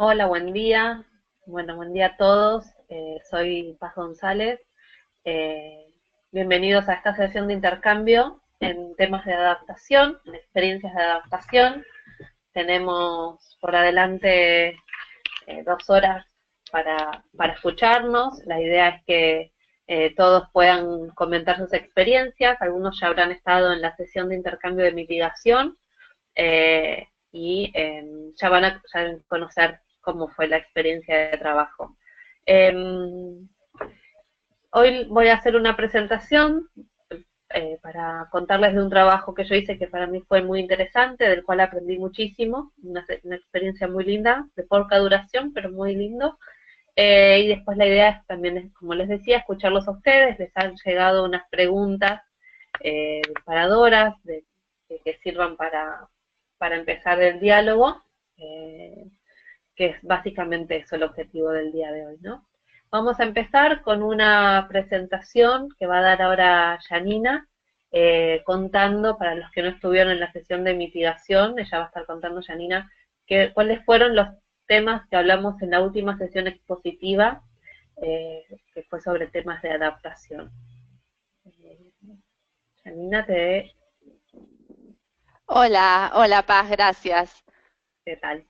Hola, buen día. Bueno, buen día a todos. Soy Paz González. Eh, Bienvenidos a esta sesión de intercambio en temas de adaptación, en experiencias de adaptación. Tenemos por adelante 2 horas para escucharnos. La idea es que todos puedan comentar sus experiencias. Algunos ya habrán estado en la sesión de intercambio de mitigación y ya van a conocer cómo fue la experiencia de trabajo. Eh, Hoy voy a hacer una presentación para contarles de un trabajo que yo hice que para mí fue muy interesante, del cual aprendí muchísimo, una experiencia muy linda, de poca duración, pero muy lindo. Y después la idea es también, como les decía, escucharlos a ustedes. Les han llegado unas preguntas disparadoras que sirvan para empezar el diálogo, que es básicamente eso el objetivo del día de hoy, ¿no? Vamos a empezar con una presentación que va a dar ahora Janina, contando, para los que no estuvieron en la sesión de mitigación, ella va a estar contando, Janina, cuáles fueron los temas que hablamos en la última sesión expositiva, que fue sobre temas de adaptación. Eh, Janina, Hola, hola Paz, gracias. ¿qué tal?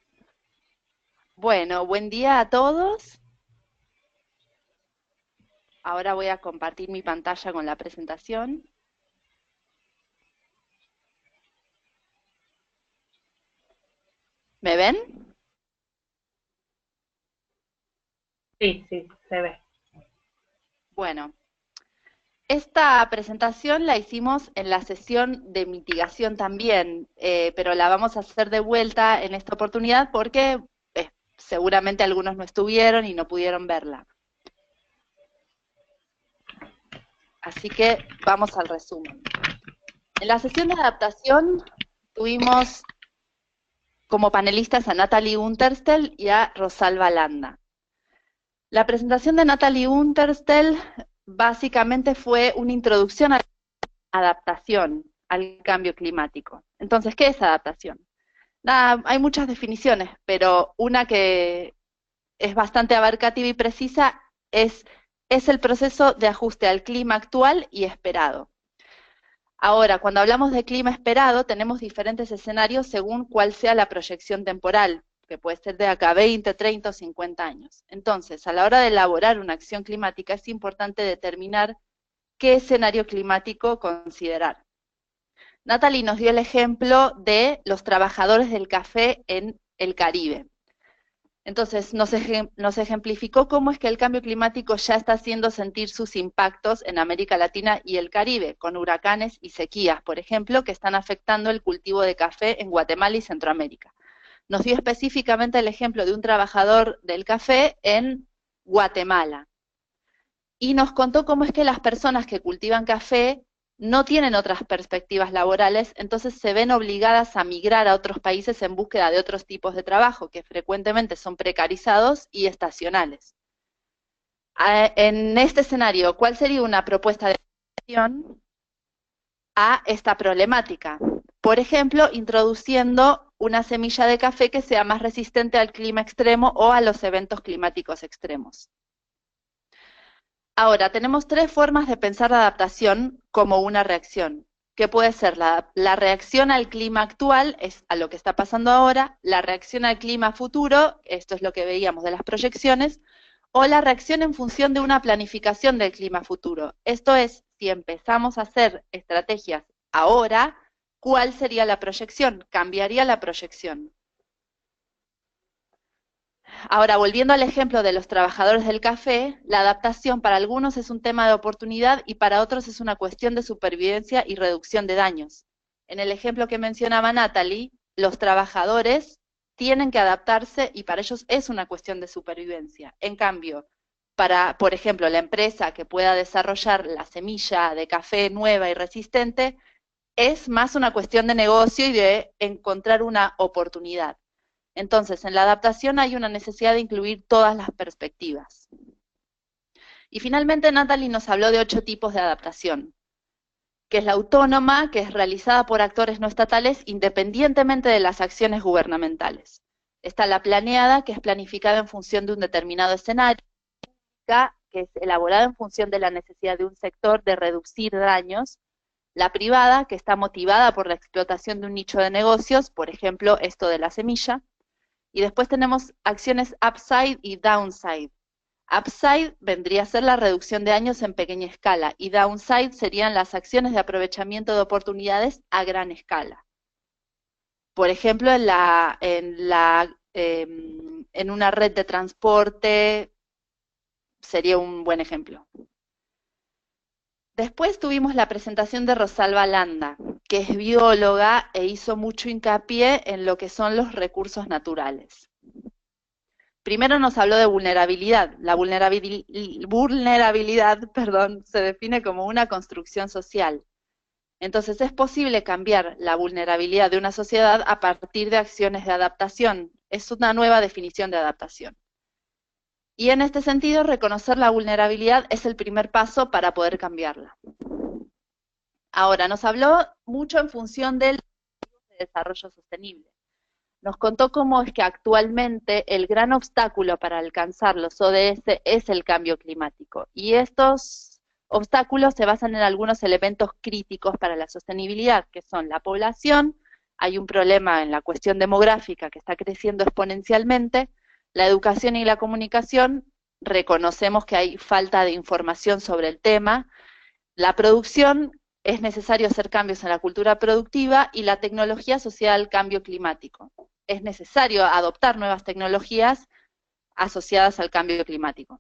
Bueno, buen día a todos. Ahora voy a compartir mi pantalla con la presentación. ¿Me ven? Sí, sí, se ve. Bueno, esta presentación la hicimos en la sesión de mitigación también, pero la vamos a hacer de vuelta en esta oportunidad porque seguramente algunos no estuvieron y no pudieron verla. Así que vamos al resumen. En la sesión de adaptación tuvimos como panelistas a Natalie Unterstel y a Rosalba Landa. La presentación de Natalie Unterstel básicamente fue una introducción a la adaptación al cambio climático. Entonces, ¿qué es adaptación? Nada, hay muchas definiciones, pero una que es bastante abarcativa y precisa es el proceso de ajuste al clima actual y esperado. Ahora, cuando hablamos de clima esperado, tenemos diferentes escenarios según cuál sea la proyección temporal, que puede ser de acá 20, 30 o 50 años. Entonces, a la hora de elaborar una acción climática es importante determinar qué escenario climático considerar. Natalie nos dio el ejemplo de los trabajadores del café en el Caribe. Entonces, nos ejemplificó cómo es que el cambio climático ya está haciendo sentir sus impactos en América Latina y el Caribe, con huracanes y sequías, por ejemplo, que están afectando el cultivo de café en Guatemala y Centroamérica. Nos dio específicamente el ejemplo de un trabajador del café en Guatemala. Y nos contó cómo es que las personas que cultivan café no tienen otras perspectivas laborales, entonces se ven obligadas a migrar a otros países en búsqueda de otros tipos de trabajo, que frecuentemente son precarizados y estacionales. En este escenario, ¿cuál sería una propuesta de solución a esta problemática? Por ejemplo, introduciendo una semilla de café que sea más resistente al clima extremo o a los eventos climáticos extremos. Ahora, tenemos tres formas de pensar la adaptación como una reacción, que puede ser la reacción al clima actual, es a lo que está pasando ahora, la reacción al clima futuro, esto es lo que veíamos de las proyecciones, o la reacción en función de una planificación del clima futuro. Esto es, si empezamos a hacer estrategias ahora, ¿cuál sería la proyección? Cambiaría la proyección. Ahora, volviendo al ejemplo de los trabajadores del café, la adaptación para algunos es un tema de oportunidad y para otros es una cuestión de supervivencia y reducción de daños. En el ejemplo que mencionaba Natalie, los trabajadores tienen que adaptarse y para ellos es una cuestión de supervivencia. En cambio, para, por ejemplo, la empresa que pueda desarrollar la semilla de café nueva y resistente, es más una cuestión de negocio y de encontrar una oportunidad. Entonces, en la adaptación hay una necesidad de incluir todas las perspectivas. Y finalmente Natalie nos habló de 8 tipos de adaptación, que es la autónoma, que es realizada por actores no estatales independientemente de las acciones gubernamentales. Está la planeada, que es planificada en función de un determinado escenario, que es elaborada en función de la necesidad de un sector de reducir daños. La privada, que está motivada por la explotación de un nicho de negocios, por ejemplo, esto de la semilla. Y después tenemos acciones upside y downside. Upside vendría a ser la reducción de daños en pequeña escala, y downside serían las acciones de aprovechamiento de oportunidades a gran escala. Por ejemplo, en una red de transporte sería un buen ejemplo. Después tuvimos la presentación de Rosalba Landa, que es bióloga e hizo mucho hincapié en lo que son los recursos naturales. Primero nos habló de vulnerabilidad. La vulnerabilidad, se define como una construcción social. Entonces es posible cambiar la vulnerabilidad de una sociedad a partir de acciones de adaptación. Es una nueva definición de adaptación. Y en este sentido, reconocer la vulnerabilidad es el primer paso para poder cambiarla. Ahora, nos habló mucho en función del desarrollo sostenible. Nos contó cómo es que actualmente el gran obstáculo para alcanzar los ODS es el cambio climático. Y estos obstáculos se basan en algunos elementos críticos para la sostenibilidad, que son la población, hay un problema en la cuestión demográfica que está creciendo exponencialmente, la educación y la comunicación, reconocemos que hay falta de información sobre el tema, la producción, es necesario hacer cambios en la cultura productiva, y la tecnología asociada al cambio climático. Es necesario adoptar nuevas tecnologías asociadas al cambio climático.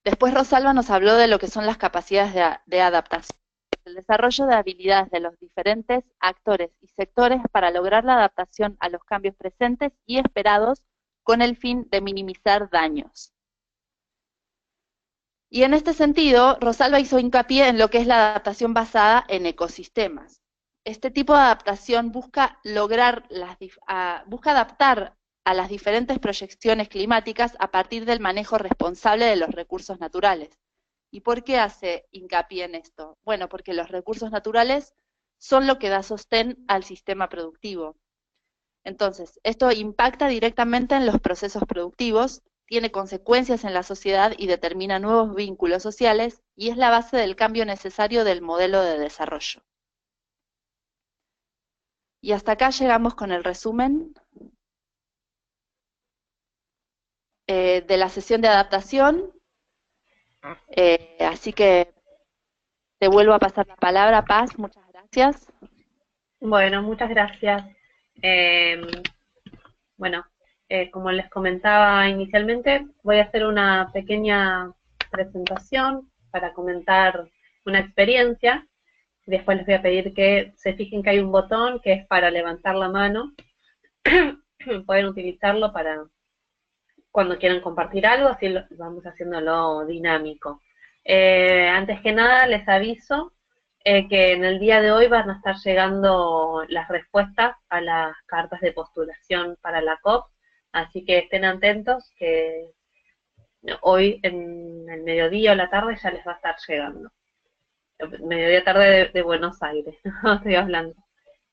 Después Rosalba nos habló de lo que son las capacidades de adaptación, el desarrollo de habilidades de los diferentes actores y sectores para lograr la adaptación a los cambios presentes y esperados con el fin de minimizar daños. Y en este sentido, Rosalba hizo hincapié en lo que es la adaptación basada en ecosistemas. Este tipo de adaptación busca adaptar a las diferentes proyecciones climáticas a partir del manejo responsable de los recursos naturales. ¿Y por qué hace hincapié en esto? Bueno, porque los recursos naturales son lo que da sostén al sistema productivo. Entonces, esto impacta directamente en los procesos productivos, tiene consecuencias en la sociedad y determina nuevos vínculos sociales, y es la base del cambio necesario del modelo de desarrollo. Y hasta acá llegamos con el resumen de la sesión de adaptación. Así que te vuelvo a pasar la palabra, Paz, muchas gracias. Bueno, muchas gracias. Bueno, como les comentaba inicialmente, voy a hacer una pequeña presentación para comentar una experiencia. Después les voy a pedir que se fijen que hay un botón que es para levantar la mano. Pueden utilizarlo para cuando quieran compartir algo, así vamos haciéndolo dinámico. Antes que nada les aviso que en el día de hoy van a estar llegando las respuestas a las cartas de postulación para la COP, así que estén atentos que hoy en el mediodía o la tarde ya les va a estar llegando. Mediodía tarde de Buenos Aires, no estoy hablando.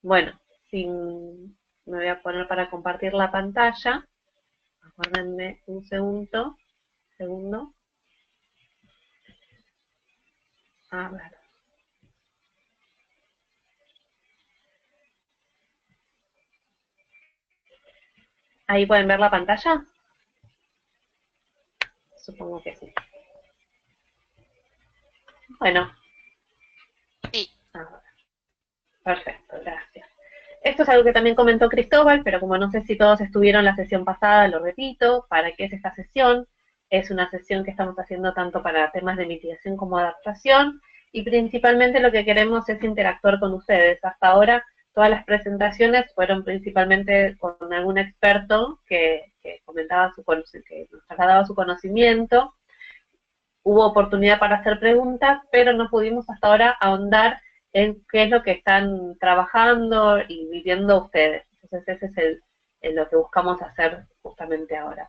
Bueno, me voy a poner para compartir la pantalla. Aguárdenme un segundo. A ver. ¿Ahí pueden ver la pantalla? Supongo que sí. Bueno. Sí. Perfecto, gracias. Esto es algo que también comentó Cristóbal, pero como no sé si todos estuvieron la sesión pasada, lo repito. ¿Para qué es esta sesión? Es una sesión que estamos haciendo tanto para temas de mitigación como adaptación, y principalmente lo que queremos es interactuar con ustedes. Hasta ahora todas las presentaciones fueron principalmente con algún experto que comentaba que nos trasladaba su conocimiento. Hubo oportunidad para hacer preguntas, pero no pudimos hasta ahora ahondar en qué es lo que están trabajando y viviendo ustedes. Entonces ese es lo que buscamos hacer justamente ahora.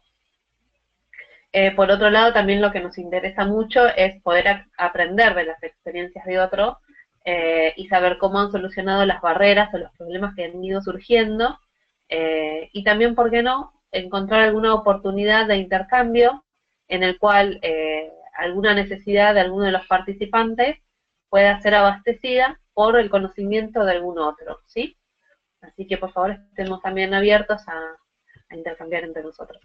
Por otro lado, también lo que nos interesa mucho es poder aprender de las experiencias de otros y saber cómo han solucionado las barreras o los problemas que han ido surgiendo y también, ¿por qué no?, encontrar alguna oportunidad de intercambio en el cual alguna necesidad de alguno de los participantes pueda ser abastecida por el conocimiento de algún otro, ¿sí? Así que por favor estemos también abiertos a intercambiar entre nosotros.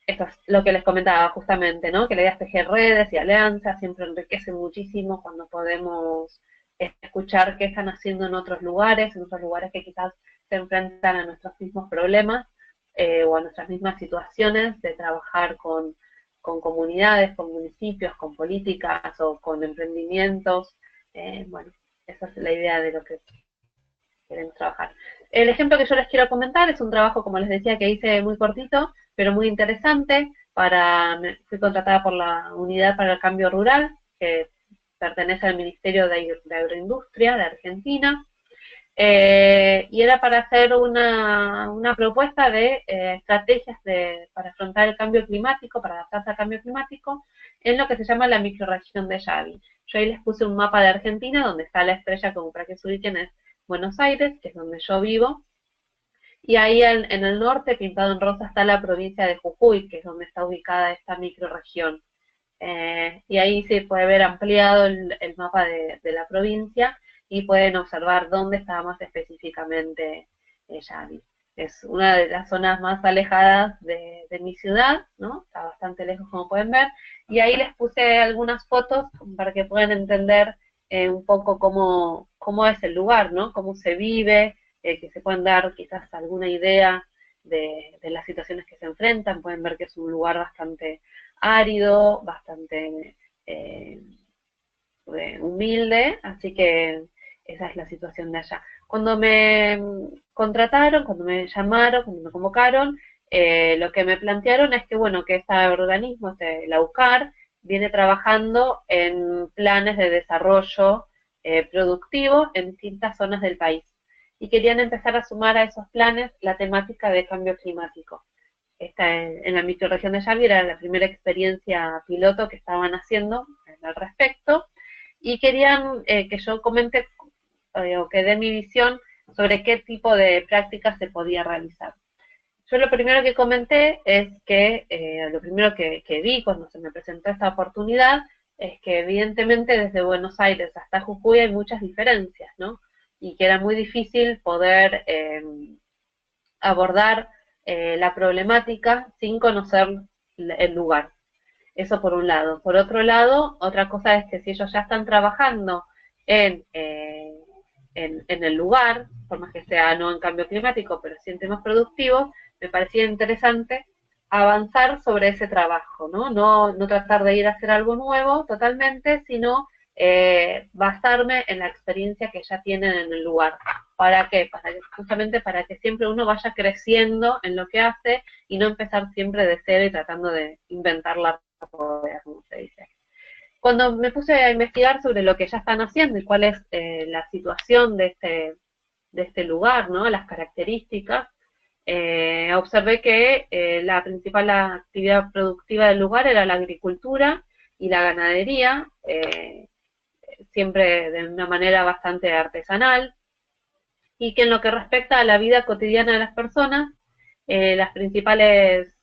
Esto es lo que les comentaba justamente, ¿no? Que la idea es tejer redes y alianzas, siempre enriquece muchísimo cuando podemos escuchar qué están haciendo en otros lugares que quizás se enfrentan a nuestros mismos problemas o a nuestras mismas situaciones de trabajar con comunidades, con municipios, con políticas o con emprendimientos. Bueno, esa es la idea de lo que queremos trabajar. El ejemplo que yo les quiero comentar es un trabajo, como les decía, que hice muy cortito, pero muy interesante. Fui contratada por la Unidad para el Cambio Rural, que pertenece al Ministerio de Agroindustria de Argentina, y era para hacer una propuesta de estrategias para afrontar el cambio climático, para adaptarse al cambio climático, en lo que se llama la microrregión de Yagi. Yo ahí les puse un mapa de Argentina, donde está la estrella, como para que se ubiquen, es Buenos Aires, que es donde yo vivo, y ahí en el norte, pintado en rosa, está la provincia de Jujuy, que es donde está ubicada esta microrregión. Y ahí se puede ver ampliado el mapa de la provincia y pueden observar dónde está más específicamente Yagi. Es una de las zonas más alejadas de mi ciudad, ¿no? Está bastante lejos, como pueden ver, y ahí les puse algunas fotos para que puedan entender un poco cómo es el lugar, ¿no? Cómo se vive, que se puedan dar quizás alguna idea de las situaciones que se enfrentan. Pueden ver que es un lugar bastante árido, bastante humilde, así que esa es la situación de allá. Cuando me contrataron, cuando me llamaron, cuando me convocaron, lo que me plantearon es que, bueno, que este organismo, la UCAR, viene trabajando en planes de desarrollo productivo en distintas zonas del país. Y querían empezar a sumar a esos planes la temática de cambio climático. En la microrregión de Yagi era la primera experiencia piloto que estaban haciendo al respecto, y querían que yo comente o que dé mi visión sobre qué tipo de prácticas se podía realizar. Yo lo primero que comenté es que, lo primero que vi cuando se me presentó esta oportunidad, es que evidentemente desde Buenos Aires hasta Jujuy hay muchas diferencias, ¿no? Y que era muy difícil poder abordar la problemática sin conocer el lugar. Eso por un lado. Por otro lado, otra cosa es que si ellos ya están trabajando en el lugar, por más que sea no en cambio climático, pero sí en temas productivos, me parecía interesante avanzar sobre ese trabajo, ¿no? No tratar de ir a hacer algo nuevo totalmente, sino basarme en la experiencia que ya tienen en el lugar. ¿Para qué? Justamente para que siempre uno vaya creciendo en lo que hace y no empezar siempre de cero y tratando de inventar la rueda, como se dice. Cuando me puse a investigar sobre lo que ya están haciendo y cuál es la situación de este lugar, ¿no? Las características, observé que la principal actividad productiva del lugar era la agricultura y la ganadería, siempre de una manera bastante artesanal, y que en lo que respecta a la vida cotidiana de las personas, las principales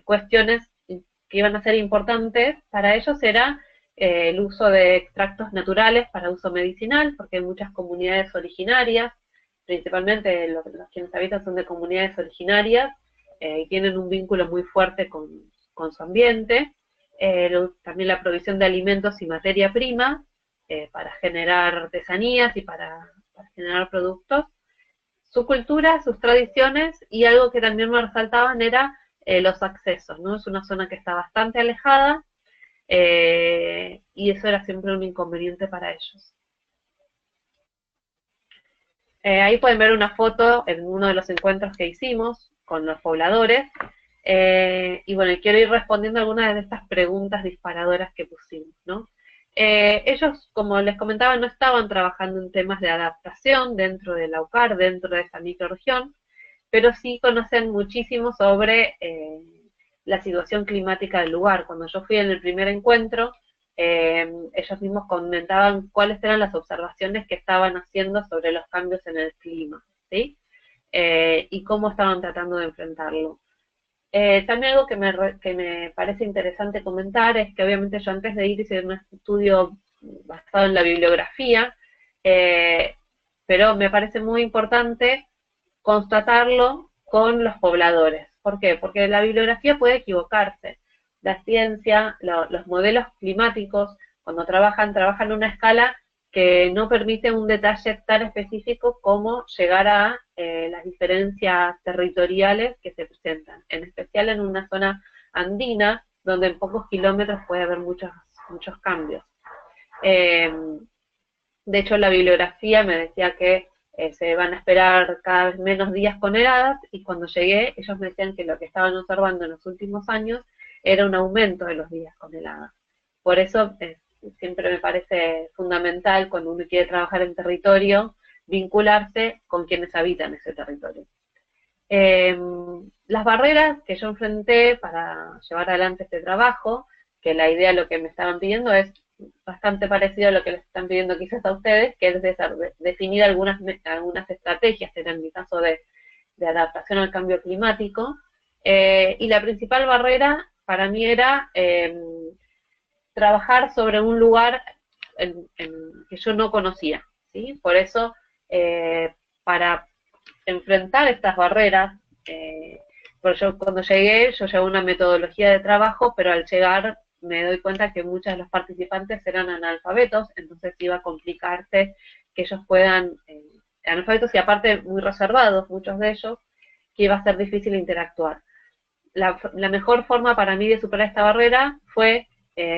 cuestiones que iban a ser importantes para ellos era el uso de extractos naturales para uso medicinal, porque hay muchas comunidades originarias, principalmente los quienes habitan son de comunidades originarias, y tienen un vínculo muy fuerte con su ambiente. También la provisión de alimentos y materia prima para generar artesanías y para generar productos. Su cultura, sus tradiciones, y algo que también me resaltaban era los accesos, ¿no? Es una zona que está bastante alejada, y eso era siempre un inconveniente para ellos. Ahí pueden ver una foto en uno de los encuentros que hicimos con los pobladores, y bueno, quiero ir respondiendo algunas de estas preguntas disparadoras que pusimos, ¿no? Ellos, como les comentaba, no estaban trabajando en temas de adaptación dentro de la UCAR, dentro de esta microrregión, pero sí conocen muchísimo sobre la situación climática del lugar. Cuando yo fui en el primer encuentro, ellos mismos comentaban cuáles eran las observaciones que estaban haciendo sobre los cambios en el clima, ¿sí? y cómo estaban tratando de enfrentarlo. También algo que me parece interesante comentar es que obviamente yo antes de ir hice un estudio basado en la bibliografía, pero me parece muy importante constatarlo con los pobladores. ¿Por qué? Porque la bibliografía puede equivocarse. La ciencia, los modelos climáticos, cuando trabajan en una escala que no permite un detalle tan específico como llegar a las diferencias territoriales que se presentan, en especial en una zona andina, donde en pocos kilómetros puede haber muchos cambios. De hecho, la bibliografía me decía que se van a esperar cada vez menos días con heladas, y cuando llegué, ellos me decían que lo que estaban observando en los últimos años era un aumento de los días con heladas. Por eso siempre me parece fundamental, cuando uno quiere trabajar en territorio, vincularse con quienes habitan ese territorio. Las barreras que yo enfrenté para llevar adelante este trabajo, que la idea, lo que me estaban pidiendo es bastante parecido a lo que les están pidiendo quizás a ustedes, que es definir algunas estrategias, en mi caso de adaptación al cambio climático, y la principal barrera para mí era trabajar sobre un lugar que yo no conocía, ¿sí? Por eso, para enfrentar estas barreras, porque yo cuando llegué, yo llevé una metodología de trabajo, pero al llegar me doy cuenta que muchos de los participantes eran analfabetos, entonces iba a complicarse que ellos puedan, analfabetos y aparte muy reservados, muchos de ellos, que iba a ser difícil interactuar. La mejor forma para mí de superar esta barrera fue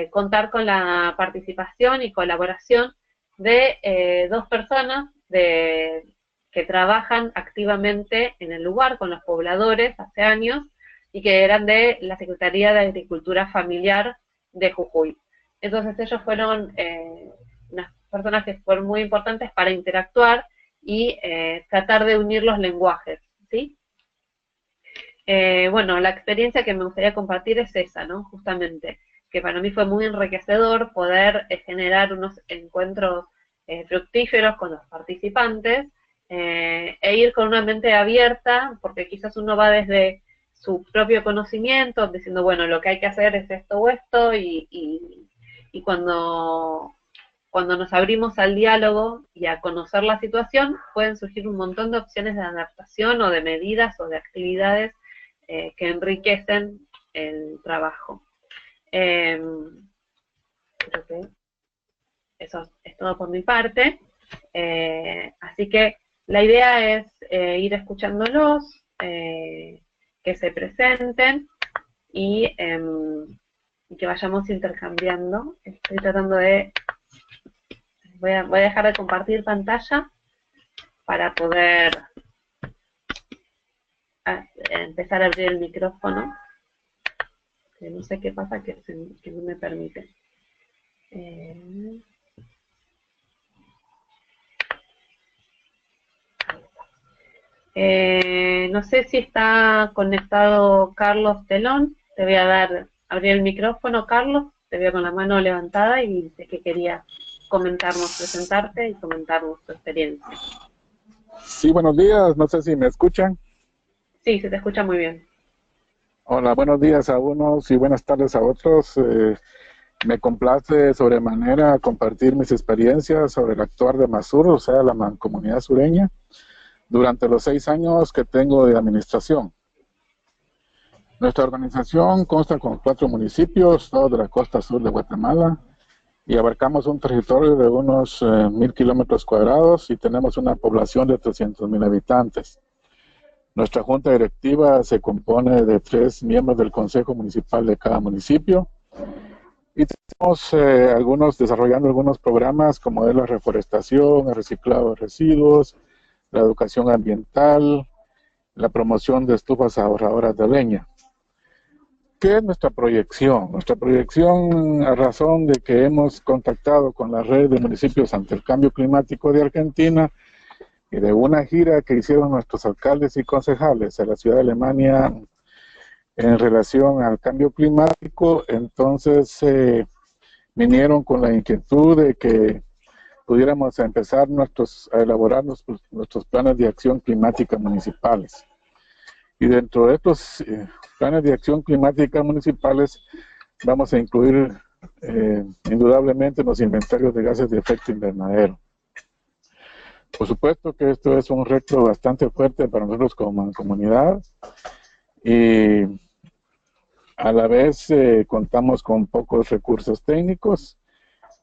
contar con la participación y colaboración de dos personas que trabajan activamente en el lugar con los pobladores hace años, y que eran de la Secretaría de Agricultura Familiar de Jujuy. Entonces ellos fueron unas personas que fueron muy importantes para interactuar y tratar de unir los lenguajes, ¿sí? Bueno, la experiencia que me gustaría compartir es esa, ¿no? Justamente, que para mí fue muy enriquecedor poder generar unos encuentros fructíferos con los participantes, e ir con una mente abierta, porque quizás uno va desde su propio conocimiento, diciendo, bueno, lo que hay que hacer es esto o esto, y cuando nos abrimos al diálogo y a conocer la situación, pueden surgir un montón de opciones de adaptación o de medidas o de actividades que enriquecen el trabajo. Creo que eso es todo por mi parte. Así que la idea es ir escuchándolos, que se presenten y que vayamos intercambiando. Estoy tratando de... Voy a dejar de compartir pantalla para poder empezar a abrir el micrófono. Que no sé qué pasa, que no me permite. No sé si está conectado Carlos Telón. Te voy a abrir el micrófono, Carlos. Te veo con la mano levantada y sé que querías comentarnos, presentarte y comentarnos tu experiencia. Sí, buenos días. No sé si me escuchan. Sí, se te escucha muy bien. Hola, buenos días a unos y buenas tardes a otros. Me complace sobremanera compartir mis experiencias sobre el actuar de Masur, o sea, la mancomunidad sureña, durante los 6 años que tengo de administración. Nuestra organización consta con 4 municipios, todos de la costa sur de Guatemala, y abarcamos un territorio de unos 1000 kilómetros cuadrados y tenemos una población de 300,000 habitantes. Nuestra junta directiva se compone de 3 miembros del consejo municipal de cada municipio, y tenemos desarrollando algunos programas como es la reforestación, el reciclado de residuos, la educación ambiental, la promoción de estufas ahorradoras de leña. ¿Qué es nuestra proyección? Nuestra proyección, a razón de que hemos contactado con la red de municipios ante el cambio climático de Argentina y de una gira que hicieron nuestros alcaldes y concejales a la ciudad de Alemania en relación al cambio climático, entonces vinieron con la inquietud de que pudiéramos empezar a elaborar nuestros planes de acción climática municipales. Y dentro de estos planes de acción climática municipales vamos a incluir indudablemente los inventarios de gases de efecto invernadero. Por supuesto que esto es un reto bastante fuerte para nosotros como comunidad y a la vez contamos con pocos recursos técnicos,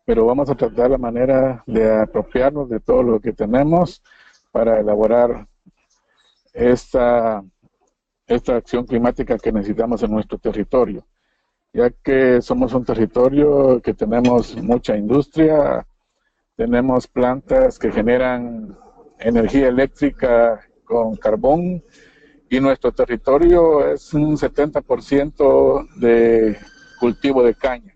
pero vamos a tratar la manera de apropiarnos de todo lo que tenemos para elaborar esta acción climática que necesitamos en nuestro territorio, ya que somos un territorio que tenemos mucha industria, tenemos plantas que generan energía eléctrica con carbón y nuestro territorio es un 70% de cultivo de caña.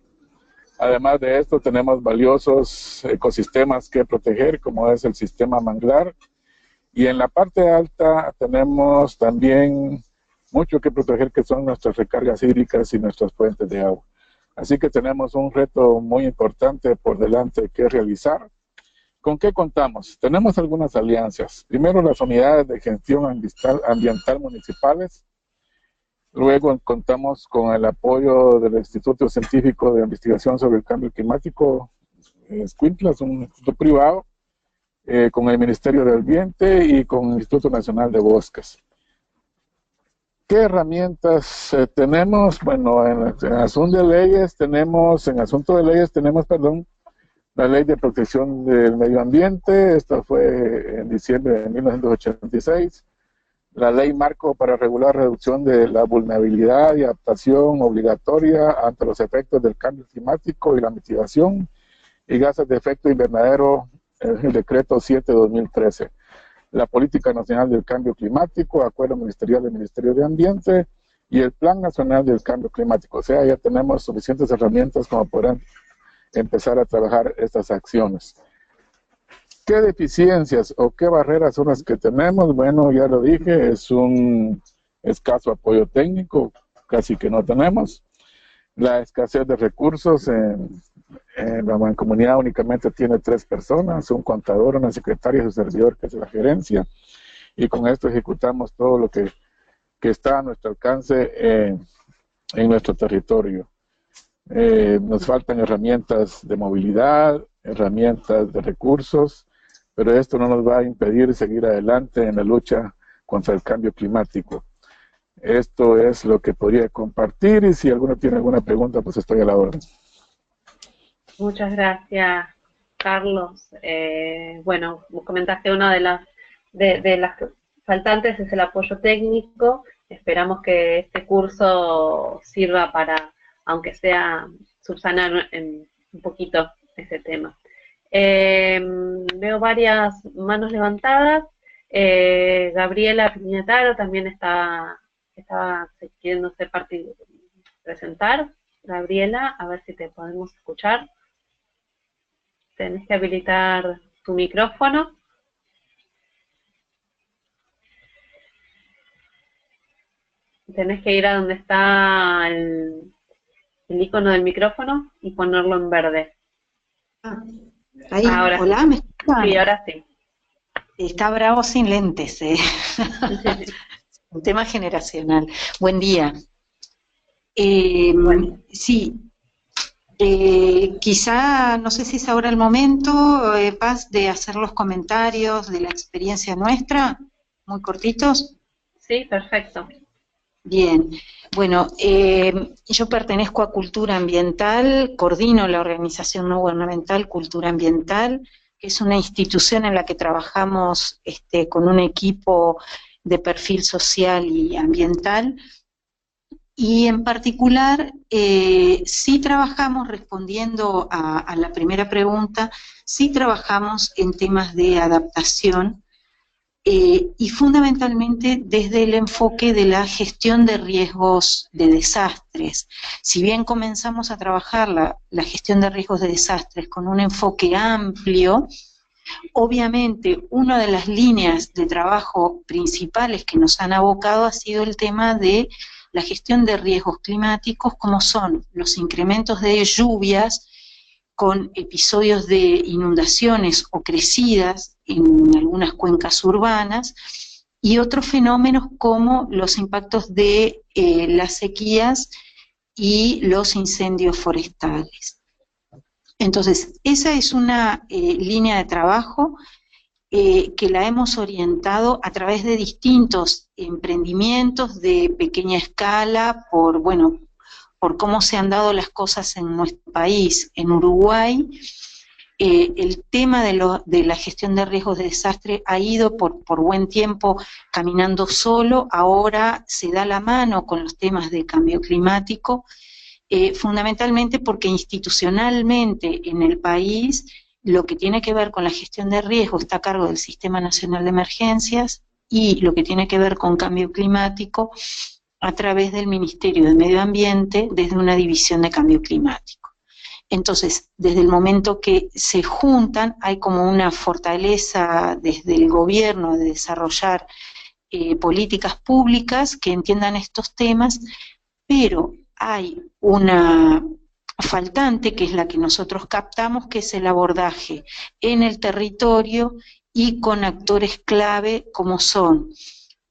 Además de esto tenemos valiosos ecosistemas que proteger, como es el sistema manglar, y en la parte alta tenemos también mucho que proteger, que son nuestras recargas hídricas y nuestras fuentes de agua. Así que tenemos un reto muy importante por delante que realizar. ¿Con qué contamos? Tenemos algunas alianzas. Primero, las unidades de gestión ambiental municipales. Luego contamos con el apoyo del Instituto Científico de Investigación sobre el Cambio Climático, Escuintla, es un instituto privado, con el Ministerio del Ambiente y con el Instituto Nacional de Bosques. ¿Qué herramientas tenemos? Bueno, en asunto de leyes tenemos, la Ley de Protección del Medio Ambiente. Esta fue en diciembre de 1986. La Ley Marco para regular reducción de la vulnerabilidad y adaptación obligatoria ante los efectos del cambio climático y la mitigación y gases de efecto invernadero, el Decreto 7/2013. La Política Nacional del Cambio Climático, Acuerdo Ministerial del Ministerio de Ambiente y el Plan Nacional del Cambio Climático. O sea, ya tenemos suficientes herramientas como para empezar a trabajar estas acciones. ¿Qué deficiencias o qué barreras son las que tenemos? Bueno, ya lo dije, es un escaso apoyo técnico, casi que no tenemos. La escasez de recursos en la mancomunidad únicamente tiene 3 personas, un contador, una secretaria y su servidor, que es la gerencia, y con esto ejecutamos todo lo que está a nuestro alcance en nuestro territorio. Nos faltan herramientas de movilidad, herramientas de recursos, pero esto no nos va a impedir seguir adelante en la lucha contra el cambio climático. Esto es lo que podría compartir y si alguno tiene alguna pregunta, pues estoy a la orden. Muchas gracias, Carlos. Bueno, vos comentaste una de las faltantes es el apoyo técnico. Esperamos que este curso sirva para, aunque sea, subsanar un poquito ese tema. Veo varias manos levantadas. Gabriela Piñataro también estaba queriéndose presentar. Gabriela, a ver si te podemos escuchar. Tenés que habilitar tu micrófono. Tenés que ir a donde está el icono del micrófono y ponerlo en verde. Ahí, ahora hola, ¿me escuchan? Sí, ahora sí. Está bravo sin lentes, Un tema generacional. Buen día. Bueno. Sí, quizá, no sé si es ahora el momento, Paz, de hacer los comentarios de la experiencia nuestra, muy cortitos. Sí, perfecto. Bien, bueno, yo pertenezco a Cultura Ambiental, coordino la organización no gubernamental Cultura Ambiental, que es una institución en la que trabajamos con un equipo de perfil social y ambiental, y en particular sí trabajamos, respondiendo a la primera pregunta, sí trabajamos en temas de adaptación, y fundamentalmente desde el enfoque de la gestión de riesgos de desastres. Si bien comenzamos a trabajar la gestión de riesgos de desastres con un enfoque amplio, obviamente una de las líneas de trabajo principales que nos han abocado ha sido el tema de la gestión de riesgos climáticos, como son los incrementos de lluvias, con episodios de inundaciones o crecidas en algunas cuencas urbanas, y otros fenómenos como los impactos de las sequías y los incendios forestales. Entonces, esa es una línea de trabajo que la hemos orientado a través de distintos emprendimientos de pequeña escala, por cómo se han dado las cosas en nuestro país. En Uruguay, el tema de la gestión de riesgos de desastre ha ido por buen tiempo caminando solo, ahora se da la mano con los temas de cambio climático, fundamentalmente porque institucionalmente en el país lo que tiene que ver con la gestión de riesgo está a cargo del Sistema Nacional de Emergencias, y lo que tiene que ver con cambio climático a través del Ministerio de Medio Ambiente, desde una división de cambio climático. Entonces, desde el momento que se juntan, hay como una fortaleza desde el gobierno de desarrollar políticas públicas que entiendan estos temas, pero hay una faltante, que es la que nosotros captamos, que es el abordaje en el territorio y con actores clave como son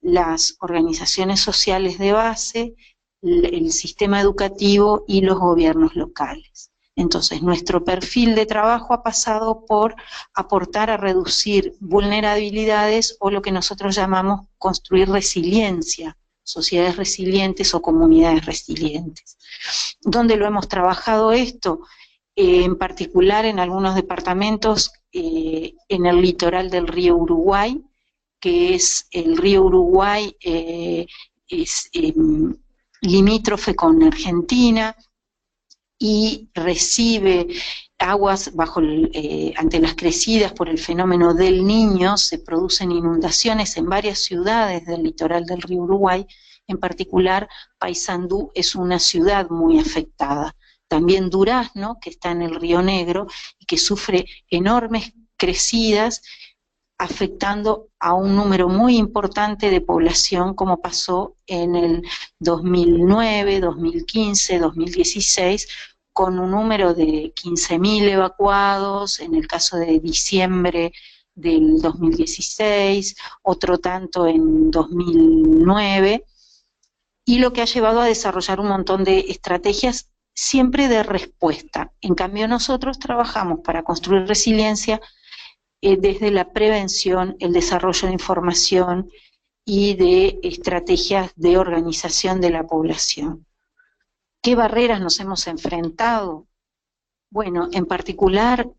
las organizaciones sociales de base, el sistema educativo y los gobiernos locales. Entonces, nuestro perfil de trabajo ha pasado por aportar a reducir vulnerabilidades, o lo que nosotros llamamos construir resiliencia, sociedades resilientes o comunidades resilientes. ¿Dónde lo hemos trabajado esto? En particular en algunos departamentos en el litoral del río Uruguay, que es el río Uruguay, es limítrofe con Argentina y recibe aguas ante las crecidas por el fenómeno del Niño. Se producen inundaciones en varias ciudades del litoral del río Uruguay. En particular, Paysandú es una ciudad muy afectada. También Durazno, que está en el Río Negro y que sufre enormes crecidas, afectando a un número muy importante de población, como pasó en el 2009, 2015, 2016, con un número de 15.000 evacuados, en el caso de diciembre del 2016, otro tanto en 2009, y lo que ha llevado a desarrollar un montón de estrategias siempre de respuesta. En cambio, nosotros trabajamos para construir resiliencia desde la prevención, el desarrollo de información y de estrategias de organización de la población. ¿Qué barreras nos hemos enfrentado? Bueno, en particular,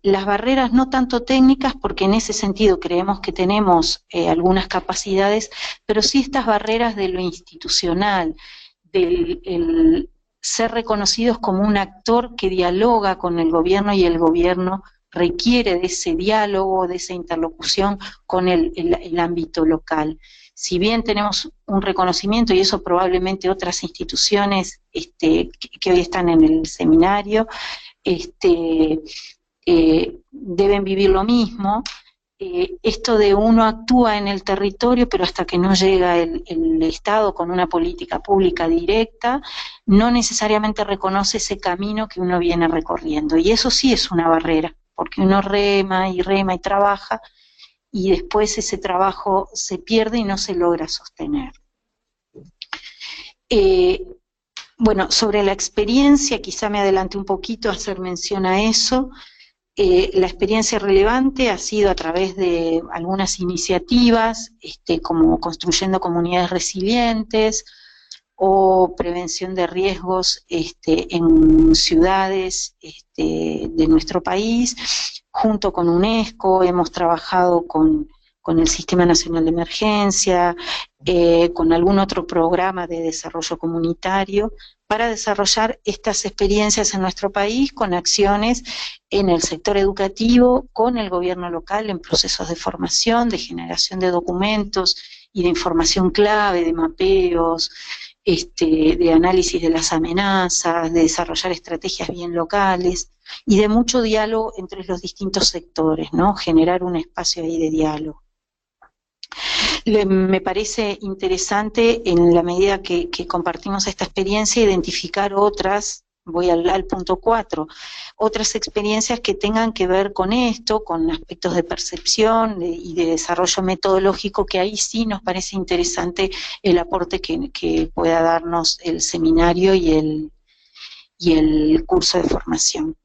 las barreras no tanto técnicas, porque en ese sentido creemos que tenemos algunas capacidades, pero sí estas barreras de lo institucional, del ser reconocidos como un actor que dialoga con el gobierno, y el gobierno requiere de ese diálogo, de esa interlocución con el ámbito local. Si bien tenemos un reconocimiento, y eso probablemente otras instituciones que hoy están en el seminario deben vivir lo mismo, esto de uno actúa en el territorio, pero hasta que no llega el Estado con una política pública directa, no necesariamente reconoce ese camino que uno viene recorriendo, y eso sí es una barrera, porque uno rema y trabaja, y después ese trabajo se pierde y no se logra sostener. Bueno, sobre la experiencia, quizá me adelante un poquito a hacer mención a eso. La experiencia relevante ha sido a través de algunas iniciativas, como Construyendo Comunidades Resilientes, o prevención de riesgos en ciudades de nuestro país. Junto con UNESCO hemos trabajado con el Sistema Nacional de Emergencia, con algún otro programa de desarrollo comunitario, para desarrollar estas experiencias en nuestro país con acciones en el sector educativo, con el gobierno local en procesos de formación, de generación de documentos y de información clave, de mapeos, de análisis de las amenazas, de desarrollar estrategias bien locales y de mucho diálogo entre los distintos sectores, ¿no? Generar un espacio ahí de diálogo. Me parece interesante, en la medida que compartimos esta experiencia, identificar otras voy al punto 4, otras experiencias que tengan que ver con esto, con aspectos de percepción y de desarrollo metodológico, que ahí sí nos parece interesante el aporte que pueda darnos el seminario y el curso de formación.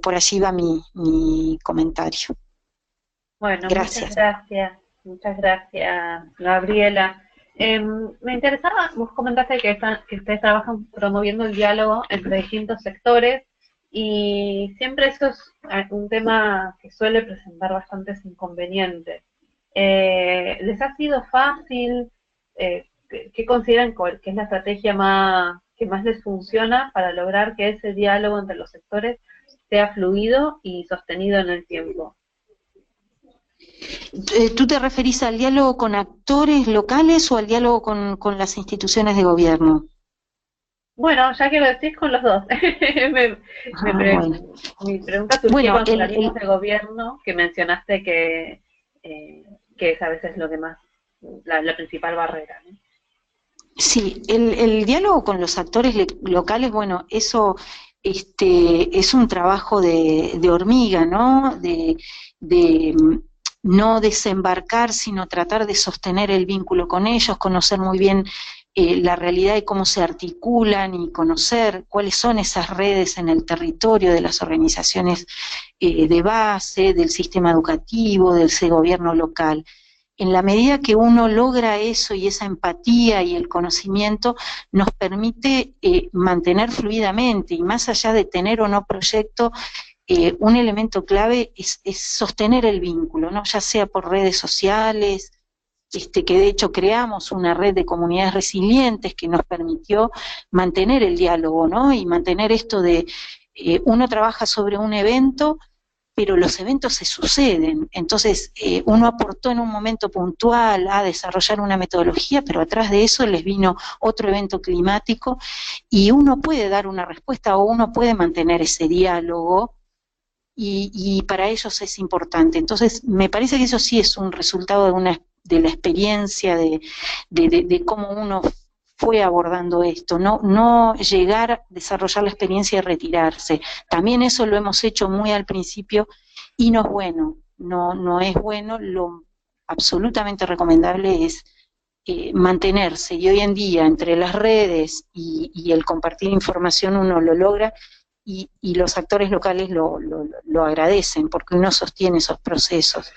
Por allí va mi comentario. Bueno, Gracias. muchas gracias, Gabriela. Me interesaba, vos comentaste que ustedes trabajan promoviendo el diálogo entre distintos sectores y siempre eso es un tema que suele presentar bastantes inconvenientes. ¿Les ha sido fácil? ¿Qué consideran que es la estrategia que más les funciona para lograr que ese diálogo entre los sectores sea fluido y sostenido en el tiempo? ¿Tú te referís al diálogo con actores locales o al diálogo con las instituciones de gobierno? Bueno, ya que lo decís, con los dos. Bueno. Mi pregunta surgió Bueno, con los organismos de gobierno, que mencionaste que es a veces lo que más, la principal barrera, ¿no? Sí, el diálogo con los actores locales, bueno, eso es un trabajo de hormiga, ¿no? De no desembarcar, sino tratar de sostener el vínculo con ellos, conocer muy bien la realidad y cómo se articulan y conocer cuáles son esas redes en el territorio de las organizaciones de base, del sistema educativo, del gobierno local. En la medida que uno logra eso y esa empatía y el conocimiento, nos permite mantener fluidamente, y más allá de tener o no proyecto, un elemento clave es sostener el vínculo, ¿no? Ya sea por redes sociales, que de hecho creamos una red de comunidades resilientes que nos permitió mantener el diálogo, ¿no? Y mantener esto de uno trabaja sobre un evento, pero los eventos se suceden, entonces uno aportó en un momento puntual a desarrollar una metodología, pero atrás de eso les vino otro evento climático, y uno puede dar una respuesta o uno puede mantener ese diálogo, y para ellos es importante. Entonces me parece que eso sí es un resultado de la experiencia, de cómo uno fue abordando esto, no llegar a desarrollar la experiencia y retirarse. También eso lo hemos hecho muy al principio y no es bueno, no es bueno. Lo absolutamente recomendable es mantenerse, y hoy en día entre las redes y el compartir información uno lo logra, y los actores locales lo agradecen porque uno sostiene esos procesos.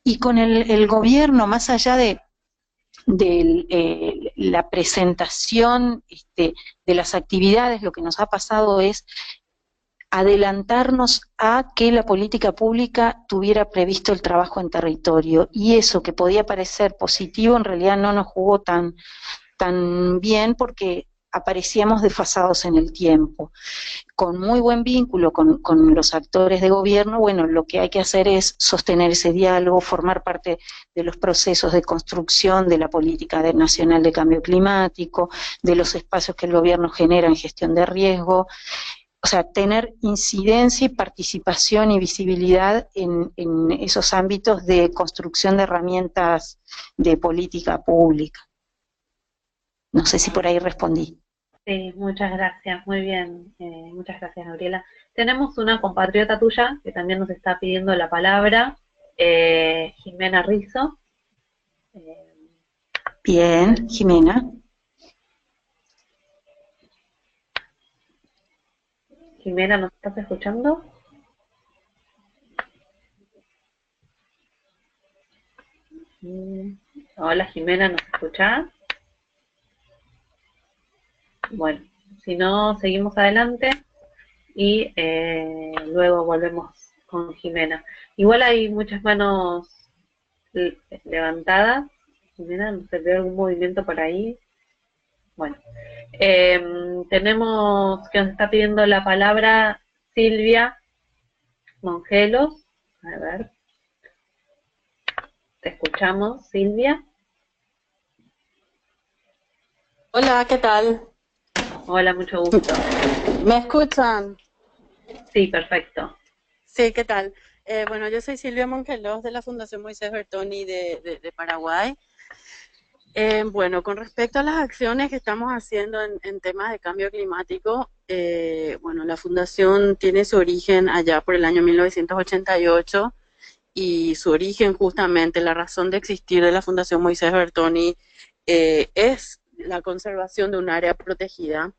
Y con el gobierno, más allá de la presentación de las actividades, lo que nos ha pasado es adelantarnos a que la política pública tuviera previsto el trabajo en territorio, y eso que podía parecer positivo en realidad no nos jugó tan bien, porque aparecíamos desfasados en el tiempo. Con muy buen vínculo con los actores de gobierno, bueno, lo que hay que hacer es sostener ese diálogo, formar parte de los procesos de construcción de la política nacional de cambio climático, de los espacios que el gobierno genera en gestión de riesgo, o sea, tener incidencia y participación y visibilidad en esos ámbitos de construcción de herramientas de política pública. No sé si por ahí respondí. Sí, muchas gracias, muy bien, muchas gracias, Gabriela. Tenemos una compatriota tuya que también nos está pidiendo la palabra, Jimena Rizzo. Bien, Jimena. Jimena, ¿nos estás escuchando? Hola, Jimena, ¿nos escuchás? Bueno, si no, seguimos adelante y luego volvemos con Jimena. Igual hay muchas manos levantadas. Jimena, ¿no se ve algún movimiento por ahí? Bueno, tenemos que nos está pidiendo la palabra Silvia Mongelos. A ver, te escuchamos, Silvia. Hola, ¿qué tal? Hola, mucho gusto. ¿Me escuchan? Sí, perfecto. Sí, ¿qué tal? Bueno, yo soy Silvia Mongelos de la Fundación Moisés Bertoni de Paraguay. Bueno, con respecto a las acciones que estamos haciendo en temas de cambio climático, bueno, la Fundación tiene su origen allá por el año 1988 y su origen justamente, la razón de existir de la Fundación Moisés Bertoni es la conservación de un área protegida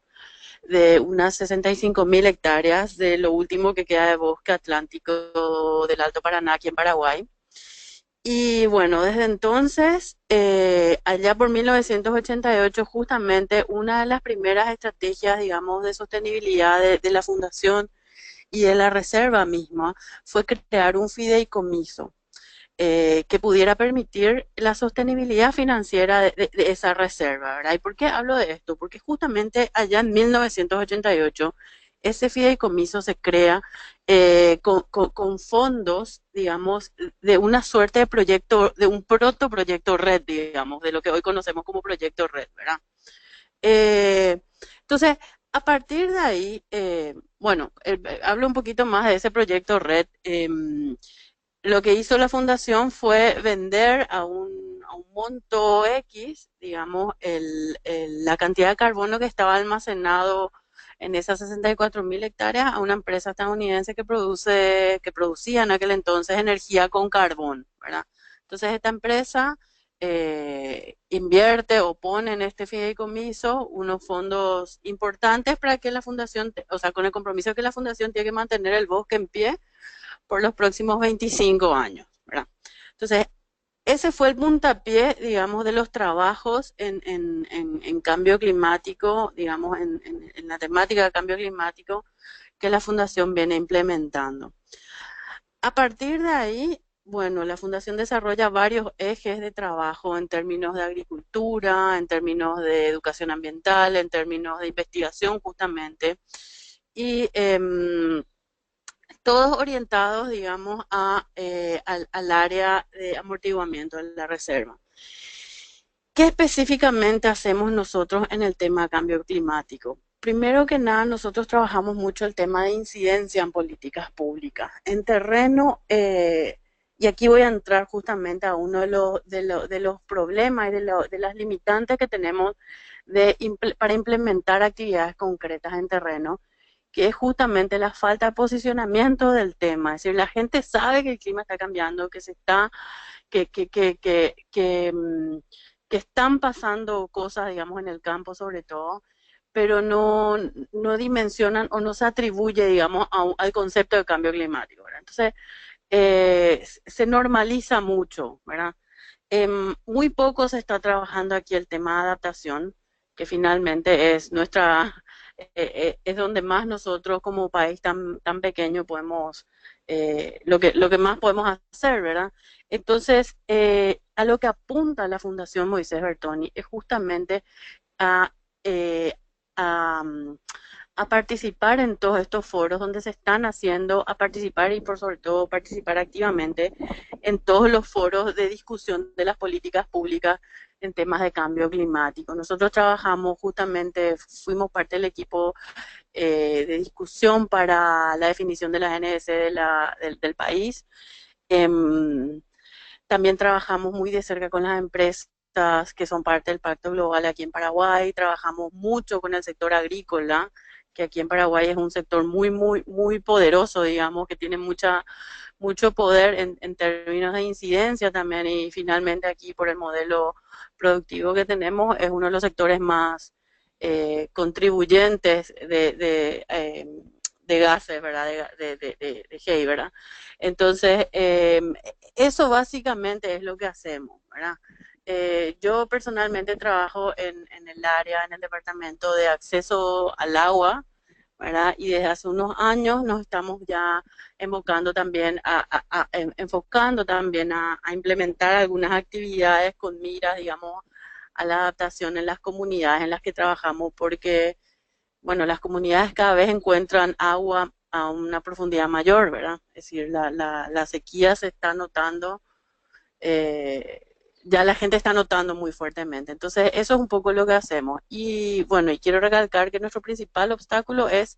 de unas 65.000 hectáreas de lo último que queda de bosque atlántico del Alto Paraná aquí en Paraguay. Y bueno, desde entonces, allá por 1988, justamente una de las primeras estrategias, digamos, de sostenibilidad de la Fundación y de la Reserva misma fue crear un fideicomiso que pudiera permitir la sostenibilidad financiera de esa reserva, ¿verdad? ¿Y por qué hablo de esto? Porque justamente allá en 1988 ese fideicomiso se crea con fondos, digamos, de una suerte de proyecto, de un protoproyecto red, digamos, de lo que hoy conocemos como proyecto red, ¿verdad? Entonces, a partir de ahí, bueno, hablo un poquito más de ese proyecto red. Lo que hizo la fundación fue vender a un monto X, digamos, la cantidad de carbono que estaba almacenado en esas 64.000 hectáreas a una empresa estadounidense que producía en aquel entonces energía con carbón, ¿verdad? Entonces esta empresa invierte o pone en este fideicomiso unos fondos importantes para que la fundación, o sea, con el compromiso que la fundación tiene que mantener el bosque en pie por los próximos 25 años, ¿verdad? Entonces, ese fue el puntapié, digamos, de los trabajos en cambio climático, digamos, en la temática de cambio climático que la Fundación viene implementando. A partir de ahí, bueno, la Fundación desarrolla varios ejes de trabajo en términos de agricultura, en términos de educación ambiental, en términos de investigación justamente, y todos orientados, digamos, al área de amortiguamiento de la reserva. ¿Qué específicamente hacemos nosotros en el tema de cambio climático? Primero que nada, nosotros trabajamos mucho el tema de incidencia en políticas públicas. En terreno, y aquí voy a entrar justamente a uno de los problemas y de las limitantes que tenemos para implementar actividades concretas en terreno, que es justamente la falta de posicionamiento del tema. Es decir, la gente sabe que el clima está cambiando, que se está, que están pasando cosas, digamos, en el campo sobre todo, pero no dimensionan o no se atribuye, digamos, al concepto de cambio climático, ¿verdad? Entonces, se normaliza mucho, ¿verdad? Muy poco se está trabajando aquí el tema de adaptación, que finalmente es es donde más nosotros como país tan pequeño podemos, lo que más podemos hacer, ¿verdad? Entonces, a lo que apunta la Fundación Moisés Bertoni es justamente a, eh, a, mm, a participar en todos estos foros donde se están haciendo, a participar y por sobre todo participar activamente en todos los foros de discusión de las políticas públicas en temas de cambio climático. Nosotros trabajamos justamente, fuimos parte del equipo de discusión para la definición de las NDC del país. También trabajamos muy de cerca con las empresas que son parte del Pacto Global aquí en Paraguay, trabajamos mucho con el sector agrícola, que aquí en Paraguay es un sector muy poderoso, digamos, que tiene mucho poder en términos de incidencia también, y finalmente aquí por el modelo productivo que tenemos es uno de los sectores más contribuyentes de gases, ¿verdad? De GEI, ¿verdad? Entonces, eso básicamente es lo que hacemos, ¿verdad? Yo personalmente trabajo en el área, en el departamento de acceso al agua, ¿verdad? Y desde hace unos años nos estamos ya enfocando también a implementar algunas actividades con miras, digamos, a la adaptación en las comunidades en las que trabajamos, porque, bueno, las comunidades cada vez encuentran agua a una profundidad mayor, ¿verdad? Es decir, la sequía se está notando, eh, ya la gente está notando muy fuertemente. Entonces, eso es un poco lo que hacemos. Y bueno, y quiero recalcar que nuestro principal obstáculo es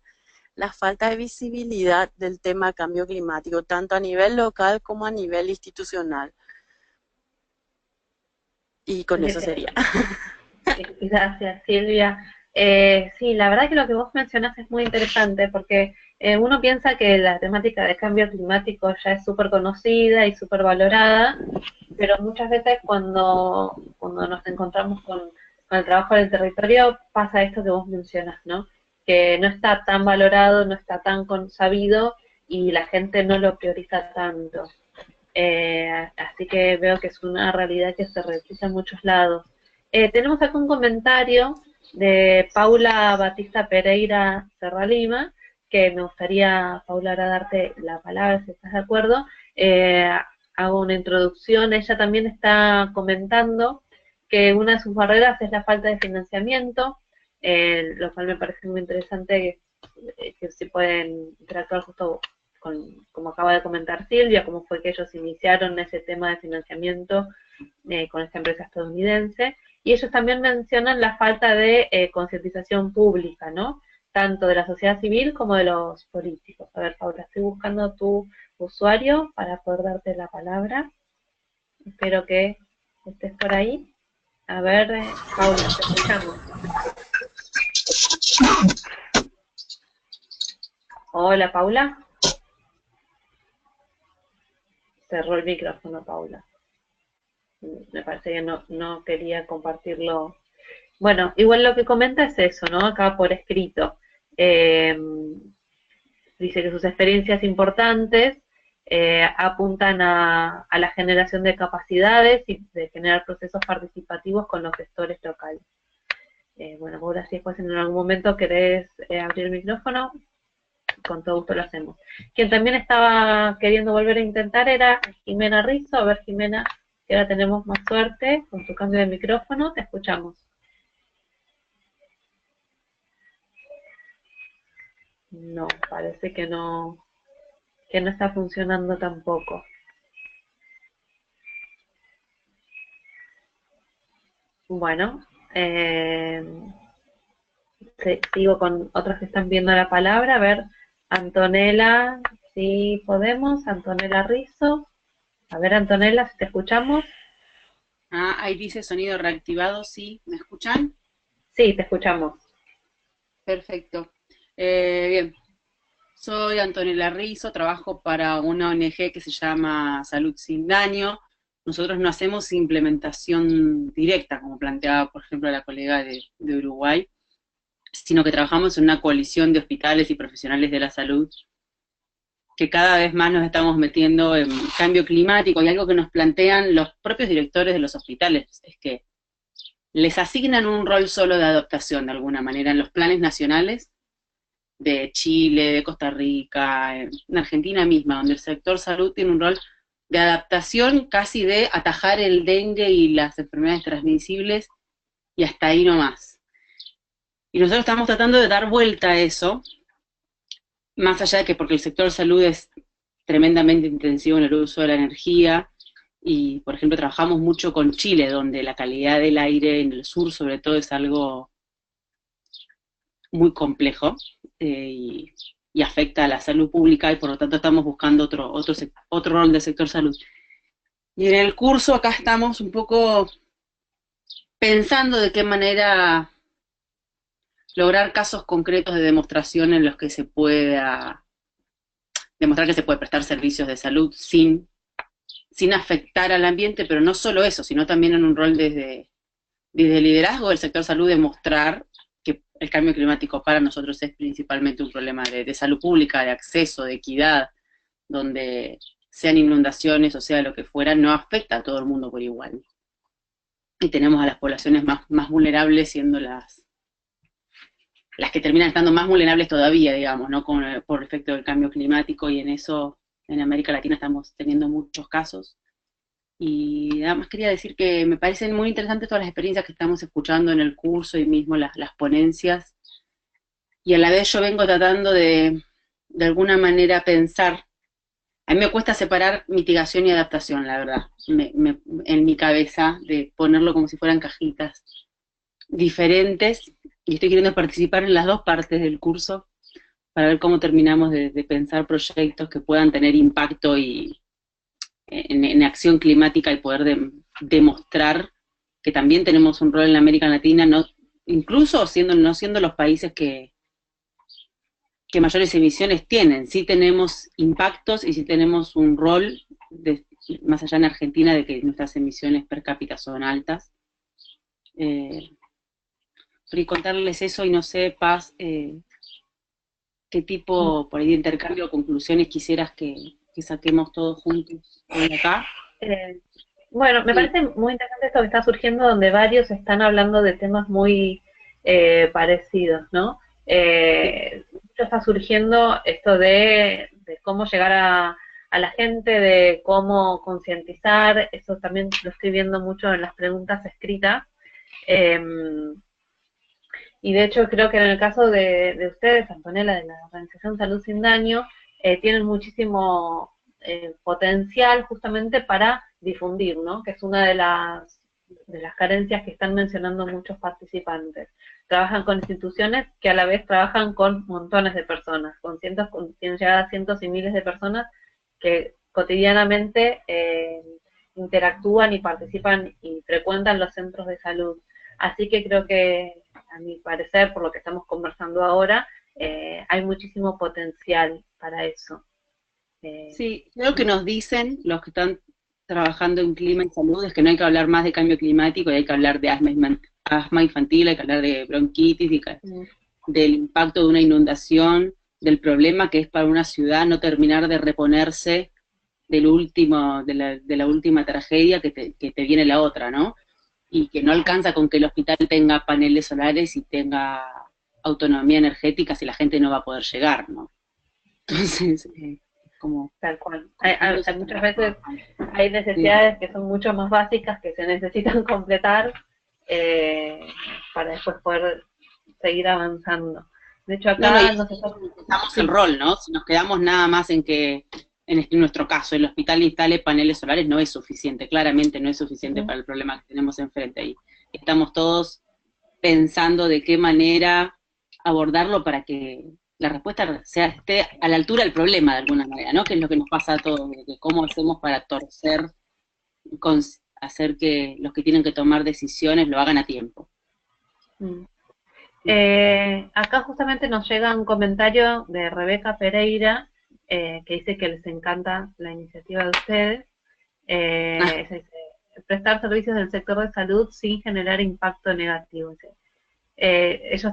la falta de visibilidad del tema cambio climático, tanto a nivel local como a nivel institucional. Y con eso sería. Gracias, Silvia. Sí, la verdad que lo que vos mencionás es muy interesante porque uno piensa que la temática de cambio climático ya es súper conocida y súper valorada, pero muchas veces cuando nos encontramos con el trabajo del territorio pasa esto que vos mencionas, ¿no? Que no está tan valorado, no está tan sabido y la gente no lo prioriza tanto. Así que veo que es una realidad que se repite en muchos lados. Tenemos acá un comentario de Paula Batista Pereira Serralima, que me gustaría, Paula, ahora darte la palabra, si estás de acuerdo. Hago una introducción. Ella también está comentando que una de sus barreras es la falta de financiamiento, lo cual me parece muy interesante que se pueden interactuar justo como acaba de comentar Silvia, cómo fue que ellos iniciaron ese tema de financiamiento con esta empresa estadounidense. Y ellos también mencionan la falta de concientización pública, ¿no? Tanto de la sociedad civil como de los políticos. A ver, Paula, estoy buscando tu usuario para poder darte la palabra. Espero que estés por ahí. A ver, Paula, te escuchamos. Hola, Paula. Cerró el micrófono, Paula. Me parece que no quería compartirlo. Bueno, igual lo que comenta es eso, ¿no? Acá por escrito. Dice que sus experiencias importantes apuntan a la generación de capacidades y de generar procesos participativos con los gestores locales. Bueno, ahora si después en algún momento querés abrir el micrófono, con todo gusto lo hacemos. Quien también estaba queriendo volver a intentar era Jimena Rizzo. A ver, Jimena, que ahora tenemos más suerte con tu cambio de micrófono, te escuchamos. No, parece que no está funcionando tampoco. Bueno, sigo con otros que están viendo la palabra. A ver, Antonella, si podemos, Antonella Rizzo. A ver, Antonella, si te escuchamos. Ah, ahí dice sonido reactivado, sí. ¿Me escuchan? Sí, te escuchamos. Perfecto. Bien. Soy Antonella Rizzo, trabajo para una ONG que se llama Salud Sin Daño. Nosotros no hacemos implementación directa, como planteaba, por ejemplo, la colega de Uruguay, sino que trabajamos en una coalición de hospitales y profesionales de la salud que cada vez más nos estamos metiendo en cambio climático, y algo que nos plantean los propios directores de los hospitales es que les asignan un rol solo de adaptación, de alguna manera, en los planes nacionales de Chile, de Costa Rica, en Argentina misma, donde el sector salud tiene un rol de adaptación, casi de atajar el dengue y las enfermedades transmisibles, y hasta ahí nomás. Y nosotros estamos tratando de dar vuelta a eso, más allá de que porque el sector salud es tremendamente intensivo en el uso de la energía, y por ejemplo trabajamos mucho con Chile, donde la calidad del aire en el sur sobre todo es algo muy complejo, y afecta a la salud pública, y por lo tanto estamos buscando otro rol del sector salud. Y en el curso acá estamos un poco pensando de qué manera lograr casos concretos de demostración en los que se pueda demostrar que se puede prestar servicios de salud sin afectar al ambiente, pero no solo eso, sino también en un rol desde liderazgo del sector salud, demostrar que el cambio climático para nosotros es principalmente un problema de salud pública, de acceso, de equidad, donde sean inundaciones o sea lo que fuera, no afecta a todo el mundo por igual. Y tenemos a las poblaciones más vulnerables siendo las que terminan estando más vulnerables todavía, digamos, ¿no? Por efecto del cambio climático, y en eso en América Latina estamos teniendo muchos casos. Y nada más quería decir que me parecen muy interesantes todas las experiencias que estamos escuchando en el curso y mismo las ponencias, y a la vez yo vengo tratando de alguna manera pensar. A mí me cuesta separar mitigación y adaptación, la verdad, en mi cabeza, de ponerlo como si fueran cajitas diferentes, y estoy queriendo participar en las dos partes del curso para ver cómo terminamos de pensar proyectos que puedan tener impacto y en acción climática, y poder demostrar que también tenemos un rol en la América Latina, no, incluso no siendo los países que mayores emisiones tienen. Sí tenemos impactos y sí tenemos un rol, más allá en Argentina, de que nuestras emisiones per cápita son altas. Pero y contarles eso, y no sé, Paz, qué tipo por ahí de intercambio o conclusiones quisieras que saquemos todos juntos hoy acá. Bueno, me Sí. parece muy interesante esto que está surgiendo, donde varios están hablando de temas muy parecidos, ¿no? Mucho está surgiendo esto de cómo llegar a la gente, de cómo concientizar. Eso también lo estoy viendo mucho en las preguntas escritas. Y de hecho creo que en el caso de ustedes, Antonella, de la Organización Salud Sin Daño, tienen muchísimo potencial justamente para difundir, ¿no? Que es una de las carencias que están mencionando muchos participantes. Trabajan con instituciones que a la vez trabajan con montones de personas, tienen llegadas a cientos y miles de personas que cotidianamente interactúan y participan y frecuentan los centros de salud. Así que creo que, a mi parecer, por lo que estamos conversando ahora, hay muchísimo potencial para eso. Sí, creo que nos dicen los que están trabajando en clima y salud es que no hay que hablar más de cambio climático, y hay que hablar de asma infantil, hay que hablar de bronquitis, del impacto de una inundación, del problema que es para una ciudad no terminar de reponerse de la última tragedia que te viene la otra, ¿no? Y que no alcanza con que el hospital tenga paneles solares y tenga autonomía energética si la gente no va a poder llegar, ¿no? Entonces, como... Tal cual. Hay muchas veces hay necesidades que son mucho más básicas que se necesitan completar para después poder seguir avanzando. De hecho, acá estamos en rol, ¿no? Si nos quedamos nada más en que, en nuestro caso, el hospital instale paneles solares, no es suficiente, claramente no es suficiente para el problema que tenemos enfrente ahí. Estamos todos pensando de qué manera abordarlo para que la respuesta esté a la altura del problema de alguna manera, ¿no? Que es lo que nos pasa a todos, de cómo hacemos para torcer, hacer que los que tienen que tomar decisiones lo hagan a tiempo. Acá justamente nos llega un comentario de Rebeca Pereira, que dice que les encanta la iniciativa de ustedes. Dice, prestar servicios del sector de salud sin generar impacto negativo. Ellos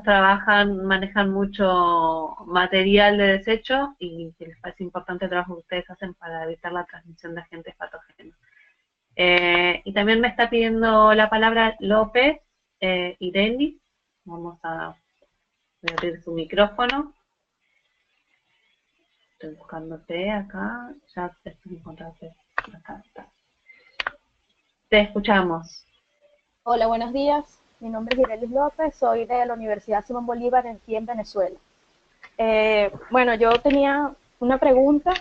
manejan mucho material de desecho, y que les parece importante el trabajo que ustedes hacen para evitar la transmisión de agentes patógenos. Y también me está pidiendo la palabra López Ireni. Vamos a abrir su micrófono. Estoy buscándote acá. Ya estoy encontrándote. Acá está. Te escuchamos. Hola, buenos días. Mi nombre es Irelis López, soy de la Universidad Simón Bolívar aquí en Venezuela. Bueno, yo tenía una pregunta,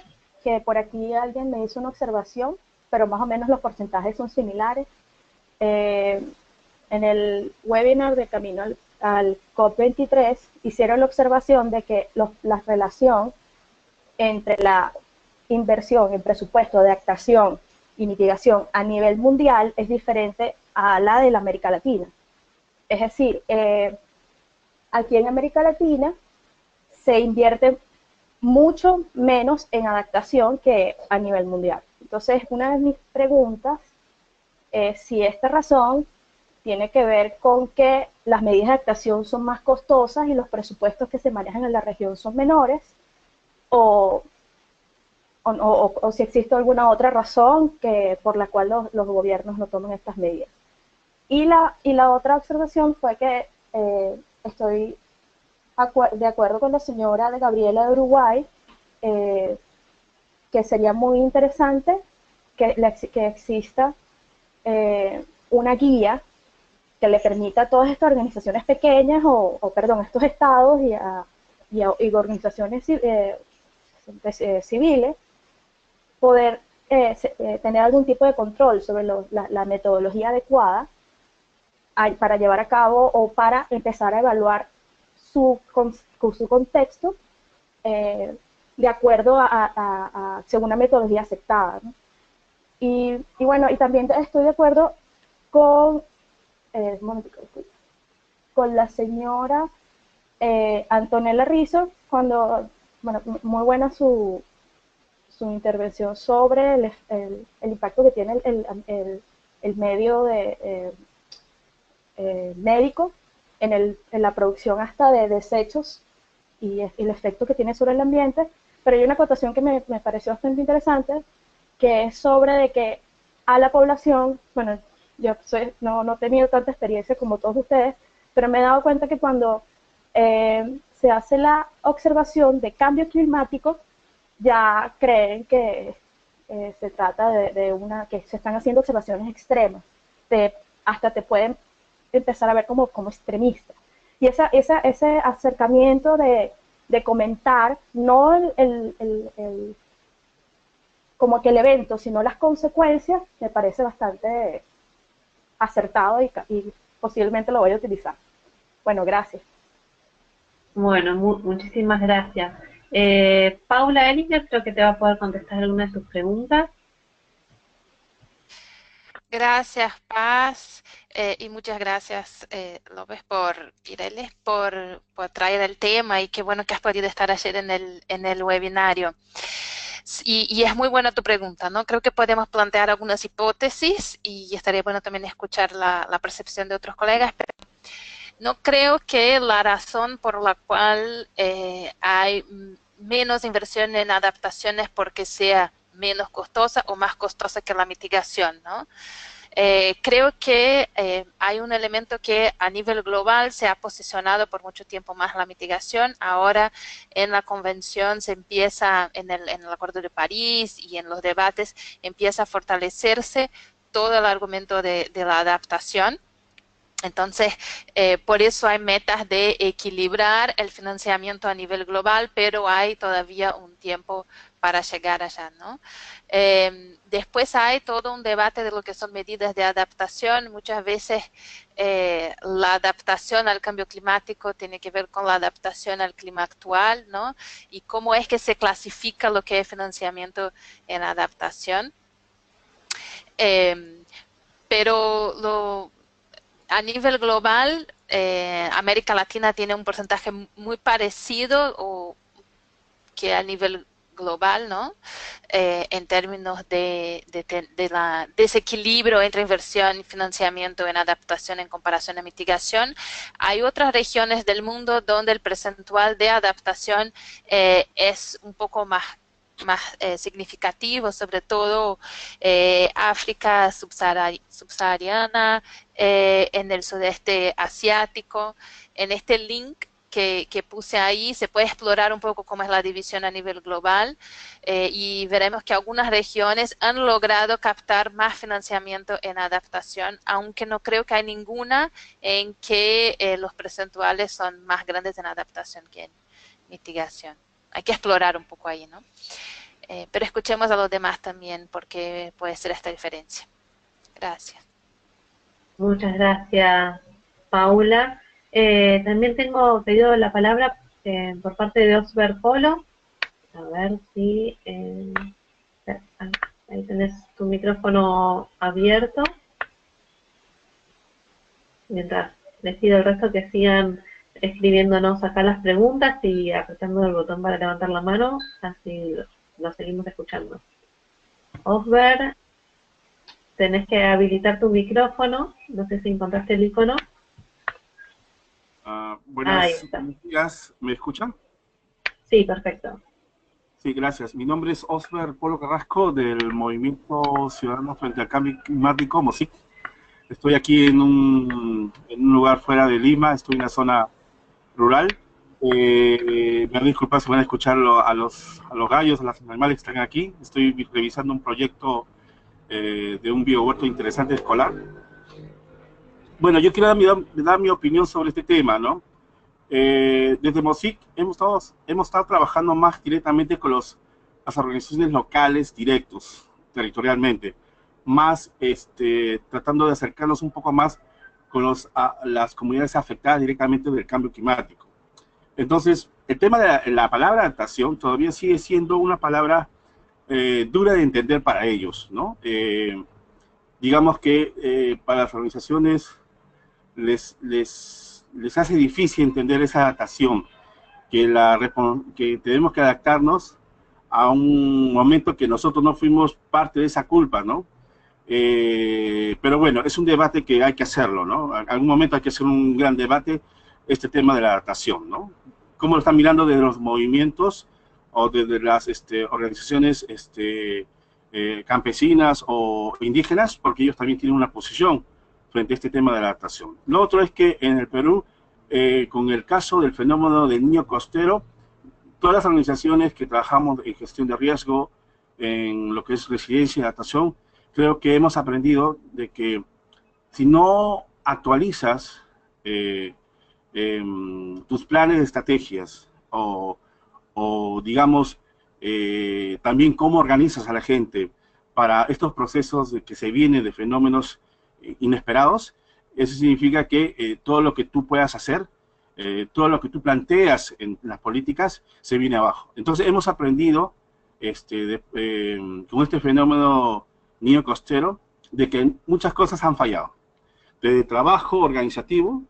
que por aquí alguien me hizo una observación, pero más o menos los porcentajes son similares. En el webinar de Camino al COP23 hicieron la observación de que la relación entre la inversión en presupuesto de adaptación y mitigación a nivel mundial es diferente a la de la América Latina. Es decir, aquí en América Latina se invierte mucho menos en adaptación que a nivel mundial. Entonces, una de mis preguntas es si esta razón tiene que ver con que las medidas de adaptación son más costosas y los presupuestos que se manejan en la región son menores, o si existe alguna otra razón por la cual los gobiernos no toman estas medidas. Y la otra observación fue que estoy de acuerdo con la señora de Gabriela de Uruguay, que sería muy interesante que exista una guía que le permita a todas estas organizaciones pequeñas, estos estados y organizaciones civiles, poder tener algún tipo de control sobre la metodología adecuada para llevar a cabo o para empezar a evaluar su contexto de acuerdo según una metodología aceptada, ¿no? Y bueno, y también estoy de acuerdo con un momentico, disculpa, con la señora Antonella Rizzo, cuando, bueno, muy buena su intervención sobre el impacto que tiene el medio médico en la producción hasta de desechos y el efecto que tiene sobre el ambiente. Pero hay una acotación que me pareció bastante interesante, que es sobre de que a la población, bueno, yo no he tenido tanta experiencia como todos ustedes, pero me he dado cuenta que cuando se hace la observación de cambio climático, ya creen que se trata que se están haciendo observaciones extremas, hasta te pueden empezar a ver como extremista. Y ese acercamiento de comentar, no como que el evento, sino las consecuencias, me parece bastante acertado y posiblemente lo voy a utilizar. Bueno, gracias. Bueno, muchísimas gracias. Paula Ellinger creo que te va a poder contestar alguna de tus preguntas. Gracias, Paz, y muchas gracias, López, Pireles, por traer el tema, y qué bueno que has podido estar ayer en el webinario. Y es muy buena tu pregunta, ¿no? Creo que podemos plantear algunas hipótesis y estaría bueno también escuchar la percepción de otros colegas, pero no creo que la razón por la cual hay menos inversión en adaptaciones porque sea menos costosa o más costosa que la mitigación, ¿no? Creo que hay un elemento que a nivel global se ha posicionado por mucho tiempo más la mitigación. Ahora en la convención se empieza, en el Acuerdo de París y en los debates, empieza a fortalecerse todo el argumento de la adaptación. Entonces, por eso hay metas de equilibrar el financiamiento a nivel global, pero hay todavía un tiempo para llegar allá, ¿no? Después hay todo un debate de lo que son medidas de adaptación. Muchas veces la adaptación al cambio climático tiene que ver con la adaptación al clima actual, ¿no? Y cómo es que se clasifica lo que es financiamiento en adaptación. Pero a nivel global, América Latina tiene un porcentaje muy parecido que a nivel global, ¿no? En términos de la desequilibrio entre inversión y financiamiento en adaptación en comparación a mitigación. Hay otras regiones del mundo donde el percentual de adaptación es un poco más significativo, sobre todo África subsahariana, en el sudeste asiático. En este link que puse ahí se puede explorar un poco cómo es la división a nivel global, y veremos que algunas regiones han logrado captar más financiamiento en adaptación, aunque no creo que hay ninguna en que los percentuales son más grandes en adaptación que en mitigación. Hay que explorar un poco ahí, ¿no? Pero escuchemos a los demás también, porque puede ser esta diferencia. Gracias. Muchas gracias, Paula. También tengo pedido la palabra por parte de Osber Polo. A ver si... ahí tenés tu micrófono abierto. Mientras les pido al resto que sigan escribiéndonos acá las preguntas y apretando el botón para levantar la mano, así lo seguimos escuchando. Osber, tenés que habilitar tu micrófono, no sé si encontraste el icono. Buenos días, ¿me escuchan? Sí, perfecto. Sí, gracias. Mi nombre es Osber Polo Carrasco, del Movimiento Ciudadano Frente al Cambio Climático, MOSIC. Estoy aquí en un lugar fuera de Lima, estoy en una zona rural. Me van a disculpar si van a escuchar a los gallos, a los animales que están aquí. Estoy revisando un proyecto de un biohuerto interesante escolar. Bueno, yo quiero dar mi opinión sobre este tema, ¿no? Desde MOSIC hemos estado trabajando más directamente con las organizaciones locales directos, territorialmente, más tratando de acercarnos un poco más con las comunidades afectadas directamente del cambio climático. Entonces, el tema de la palabra adaptación todavía sigue siendo una palabra dura de entender para ellos, ¿no? Digamos que para las organizaciones les hace difícil entender esa adaptación, que tenemos que adaptarnos a un momento que nosotros no fuimos parte de esa culpa, ¿no? Pero bueno, es un debate que hay que hacerlo, ¿no? En algún momento hay que hacer un gran debate, este tema de la adaptación, ¿no? ¿Cómo lo están mirando desde los movimientos o desde las organizaciones campesinas o indígenas? Porque ellos también tienen una posición frente a este tema de la adaptación. Lo otro es que en el Perú, con el caso del fenómeno del niño costero, todas las organizaciones que trabajamos en gestión de riesgo, en lo que es resiliencia y adaptación, creo que hemos aprendido de que si no actualizas tus planes de estrategias o digamos, también cómo organizas a la gente para estos procesos que se vienen de fenómenos inesperados, eso significa que todo lo que tú puedas hacer, todo lo que tú planteas en las políticas, se viene abajo. Entonces hemos aprendido con este fenómeno niño costero, de que muchas cosas han fallado. Desde trabajo organizativo,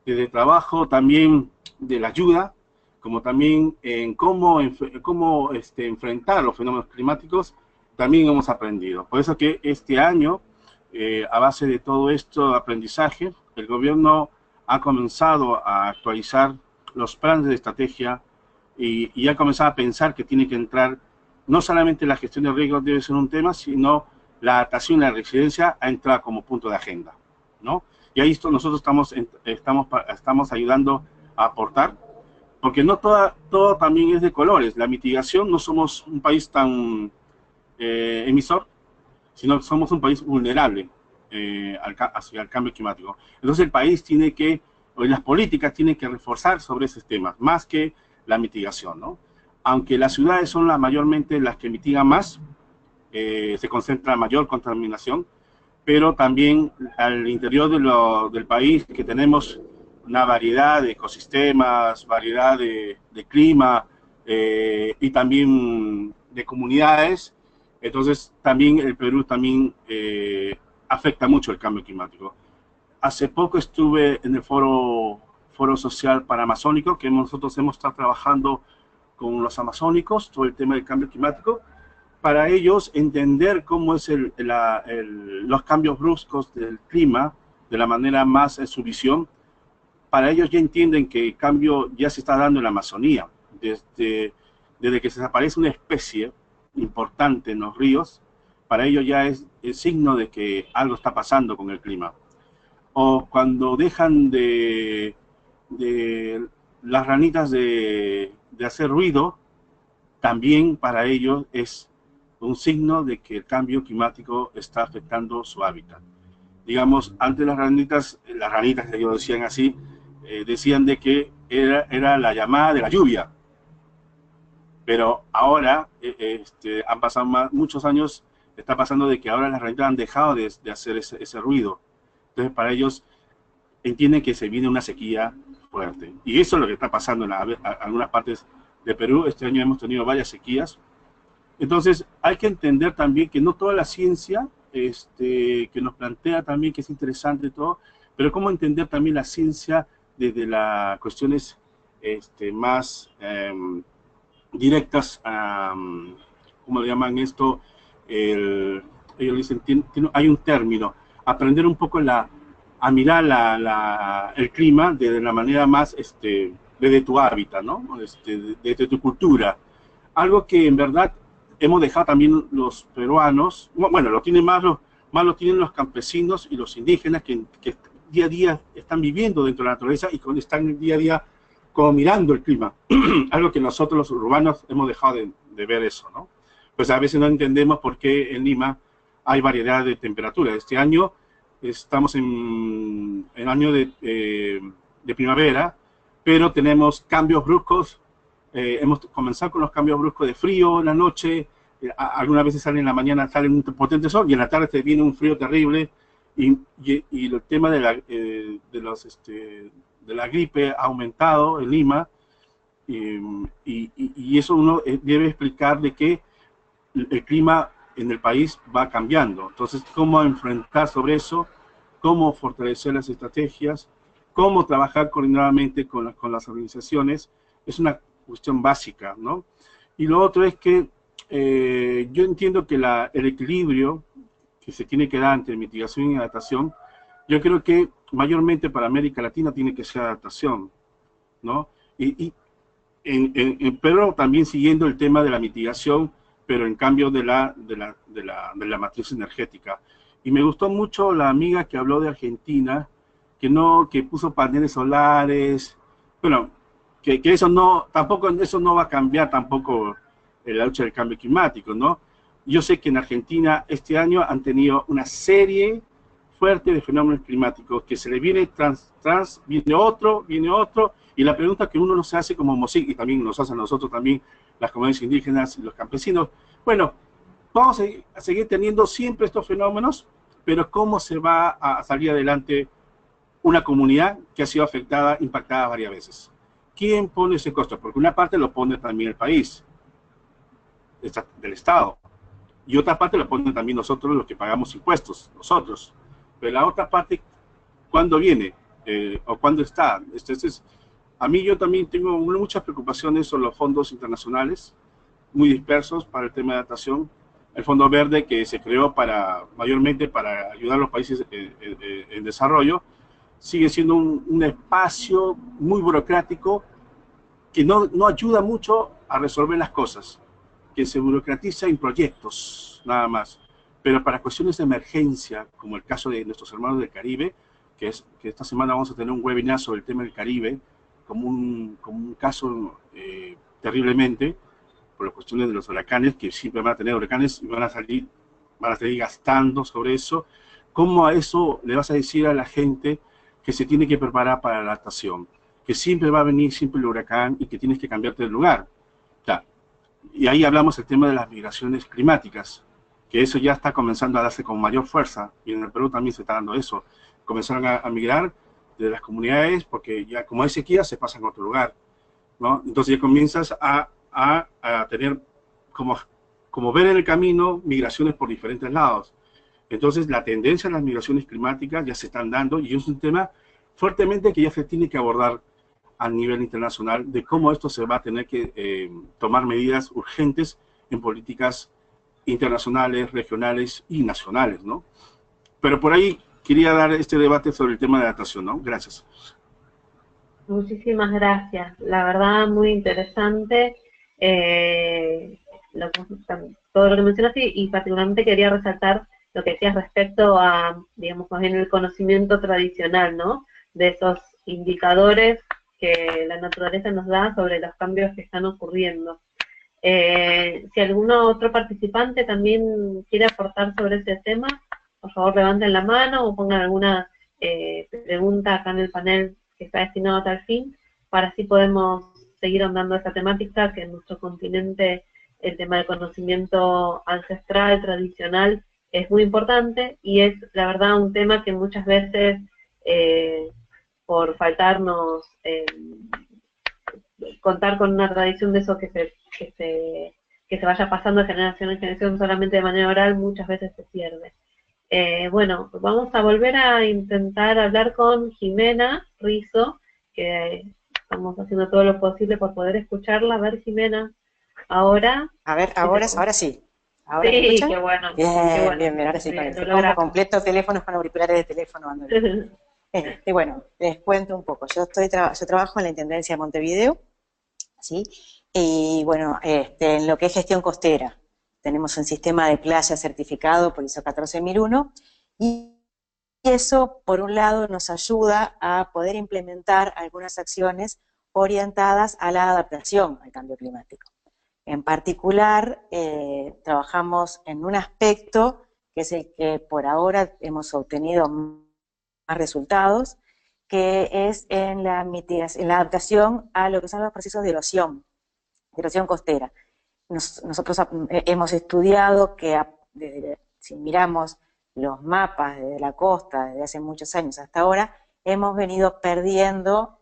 desde trabajo también de la ayuda, como también en cómo enfrentar los fenómenos climáticos, también hemos aprendido. Por eso que este año, a base de todo esto aprendizaje, el gobierno ha comenzado a actualizar los planes de estrategia y ha comenzado a pensar que tiene que entrar, no solamente la gestión de riesgos debe ser un tema, sino la adaptación y la resiliencia ha entrado como punto de agenda, ¿no? Y ahí nosotros estamos ayudando a aportar, porque no todo también es de colores. La mitigación, no somos un país tan emisor, sino que somos un país vulnerable hacia el cambio climático. Entonces el país tiene que, o las políticas tienen que reforzar sobre esos temas, más que la mitigación, ¿no? Aunque las ciudades son mayormente las que mitigan más, se concentra mayor contaminación, pero también al interior del país, que tenemos una variedad de ecosistemas, variedad de clima y también de comunidades, entonces también el Perú también afecta mucho el cambio climático. Hace poco estuve en el foro social panamazónico, que nosotros hemos estado trabajando con los amazónicos, todo el tema del cambio climático, para ellos entender cómo es los cambios bruscos del clima, de la manera más en su visión. Para ellos ya entienden que el cambio ya se está dando en la Amazonía. Desde que se desaparece una especie importante en los ríos, para ellos ya es signo de que algo está pasando con el clima. O cuando dejan de las ranitas de hacer ruido, también para ellos es un signo de que el cambio climático está afectando su hábitat. Digamos, antes las ranitas que ellos decían así, decían de que era la llamada de la lluvia. Pero ahora, han pasado muchos años, está pasando de que ahora las ranitas han dejado de hacer ese ruido. Entonces, para ellos, entienden que se viene una sequía fuerte. Y eso es lo que está pasando en algunas partes de Perú. Este año hemos tenido varias sequías. Entonces, hay que entender también que no toda la ciencia que nos plantea también, que es interesante todo, pero cómo entender también la ciencia desde las cuestiones más directas, ¿cómo le llaman esto? Ellos dicen, hay un término, aprender un poco a mirar el clima desde la manera más, desde tu hábitat, ¿no? Desde tu cultura. Algo que en verdad hemos dejado también los peruanos, bueno, lo tienen más lo tienen los campesinos y los indígenas que día a día están viviendo dentro de la naturaleza y están día a día como mirando el clima. Algo que nosotros los urbanos hemos dejado de ver eso, ¿no? Pues a veces no entendemos por qué en Lima hay variedad de temperaturas. Este año estamos en año de primavera, pero tenemos cambios bruscos. Hemos comenzado con los cambios bruscos de frío en la noche, algunas veces en la mañana sale un potente sol y en la tarde te viene un frío terrible y el tema de la gripe ha aumentado en Lima y eso uno debe explicar de que el clima en el país va cambiando. Entonces, ¿cómo enfrentar sobre eso? cómo fortalecer las estrategias, cómo trabajar coordinadamente con las organizaciones, es una cuestión básica, ¿no? Y lo otro es que yo entiendo que el equilibrio que se tiene que dar entre mitigación y adaptación, yo creo que mayormente para América Latina tiene que ser adaptación, ¿no? Pero también siguiendo el tema de la mitigación, pero en cambio de la matriz energética. Y me gustó mucho la amiga que habló de Argentina, que puso paneles solares, bueno, que eso no va a cambiar tampoco la lucha del cambio climático, ¿no? Yo sé que en Argentina este año han tenido una serie fuerte de fenómenos climáticos, que se le viene viene otro, y la pregunta que uno no se hace como MOSIC, y también nos hace a nosotros también, las comunidades indígenas y los campesinos, bueno, vamos a seguir teniendo siempre estos fenómenos, pero ¿cómo se va a salir adelante una comunidad que ha sido afectada, impactada varias veces? ¿Quién pone ese costo? Porque una parte lo pone también el país, del Estado, y otra parte lo ponen también nosotros, los que pagamos impuestos, nosotros. Pero la otra parte, ¿cuándo viene? ¿O cuándo está? A mí yo también tengo muchas preocupaciones sobre los fondos internacionales, muy dispersos para el tema de adaptación. El Fondo Verde, que se creó mayormente para ayudar a los países en desarrollo, sigue siendo un espacio muy burocrático que no ayuda mucho a resolver las cosas, que se burocratiza en proyectos, nada más. Pero para cuestiones de emergencia, como el caso de nuestros hermanos del Caribe, que esta semana vamos a tener un webinar sobre el tema del Caribe, como un caso terriblemente, por las cuestiones de los huracanes, que siempre van a tener huracanes y van a seguir gastando sobre eso. ¿Cómo a eso le vas a decir a la gente que se tiene que preparar para la adaptación? Que siempre va a venir siempre el huracán y que tienes que cambiarte de lugar. Y ahí hablamos del tema de las migraciones climáticas, que eso ya está comenzando a darse con mayor fuerza, y en el Perú también se está dando eso. Comenzaron a migrar de las comunidades, porque ya como hay sequía, se pasan a otro lugar, ¿no? Entonces ya comienzas a tener, como ver en el camino, migraciones por diferentes lados. Entonces la tendencia a las migraciones climáticas ya se están dando, y es un tema fuertemente que ya se tiene que abordar a nivel internacional, de cómo esto se va a tener que tomar medidas urgentes en políticas internacionales, regionales y nacionales, ¿no? Pero por ahí quería dar este debate sobre el tema de adaptación, ¿no? Gracias. Muchísimas gracias. La verdad, muy interesante todo lo que mencionaste, y particularmente quería resaltar lo que decías respecto a, digamos, más bien el conocimiento tradicional, ¿no? De esos indicadores que la naturaleza nos da sobre los cambios que están ocurriendo. Si algún otro participante también quiere aportar sobre ese tema, por favor levanten la mano o pongan alguna pregunta acá en el panel que está destinado a tal fin, para así podemos seguir ahondando esta temática, que en nuestro continente el tema del conocimiento ancestral, tradicional, es muy importante, y es la verdad un tema que muchas veces por faltarnos contar con una tradición de eso que se vaya pasando de generación en generación solamente de manera oral, muchas veces se pierde. Bueno, vamos a volver a intentar hablar con Jimena Rizo, que estamos haciendo todo lo posible por poder escucharla. A ver, Jimena, ahora... A ver, ahora sí. ¿Ahora sí, qué bueno. Bien, ahora sí, con el teléfono completo, teléfonos con auriculares de teléfono. Y bueno, les cuento un poco. Yo trabajo en la Intendencia de Montevideo, ¿sí? Y bueno, en lo que es gestión costera, tenemos un sistema de playa certificado por ISO 14001, y eso, por un lado, nos ayuda a poder implementar algunas acciones orientadas a la adaptación al cambio climático. En particular, trabajamos en un aspecto que es el que por ahora hemos obtenido más resultados, que es en la adaptación a lo que son los procesos de erosión costera. Nosotros hemos estudiado que si miramos los mapas de la costa desde hace muchos años hasta ahora, hemos venido perdiendo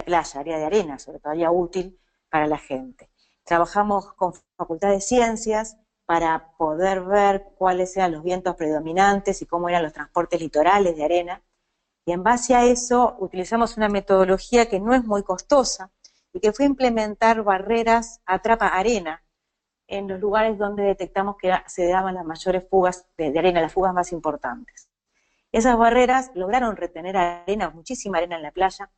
área de arena, sobre todo área útil para la gente. Trabajamos con Facultad de Ciencias, para poder ver cuáles eran los vientos predominantes y cómo eran los transportes litorales de arena. Y en base a eso utilizamos una metodología que no es muy costosa y que fue implementar barreras atrapa-arena en los lugares donde detectamos que se daban las mayores fugas de arena, las fugas más importantes. Esas barreras lograron retener arena, muchísima arena en la playa,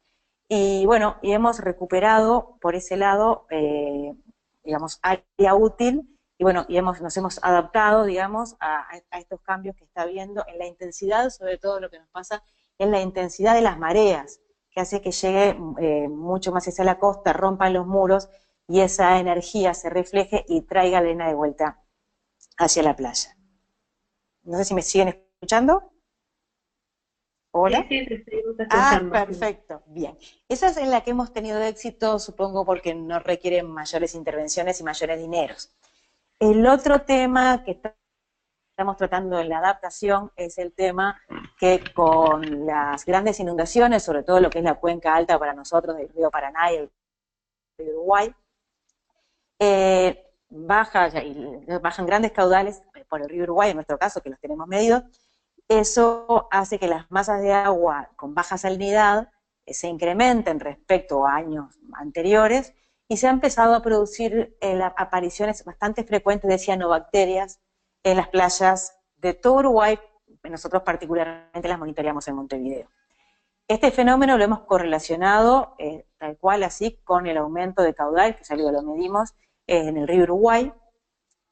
y bueno, y hemos recuperado por ese lado, digamos, área útil, y bueno, y nos hemos adaptado, digamos, a estos cambios que está habiendo en la intensidad, sobre todo lo que nos pasa en la intensidad de las mareas, que hace que llegue mucho más hacia la costa, rompan los muros, y esa energía se refleje y traiga arena de vuelta hacia la playa. No sé si me siguen escuchando. ¿Hola? Sí, te seguimos escuchando. Perfecto, bien. Esa es en la que hemos tenido éxito, supongo, porque no requieren mayores intervenciones y mayores dineros. El otro tema que estamos tratando en la adaptación es el tema que con las grandes inundaciones, sobre todo lo que es la cuenca alta para nosotros del río Paraná y el río Uruguay, bajan grandes caudales por el río Uruguay, en nuestro caso, que los tenemos medidos. Eso hace que las masas de agua con baja salinidad se incrementen respecto a años anteriores y se ha empezado a producir apariciones bastante frecuentes de cianobacterias en las playas de todo Uruguay. Nosotros particularmente las monitoreamos en Montevideo. Este fenómeno lo hemos correlacionado tal cual así con el aumento de caudal, que salió, lo medimos, en el río Uruguay.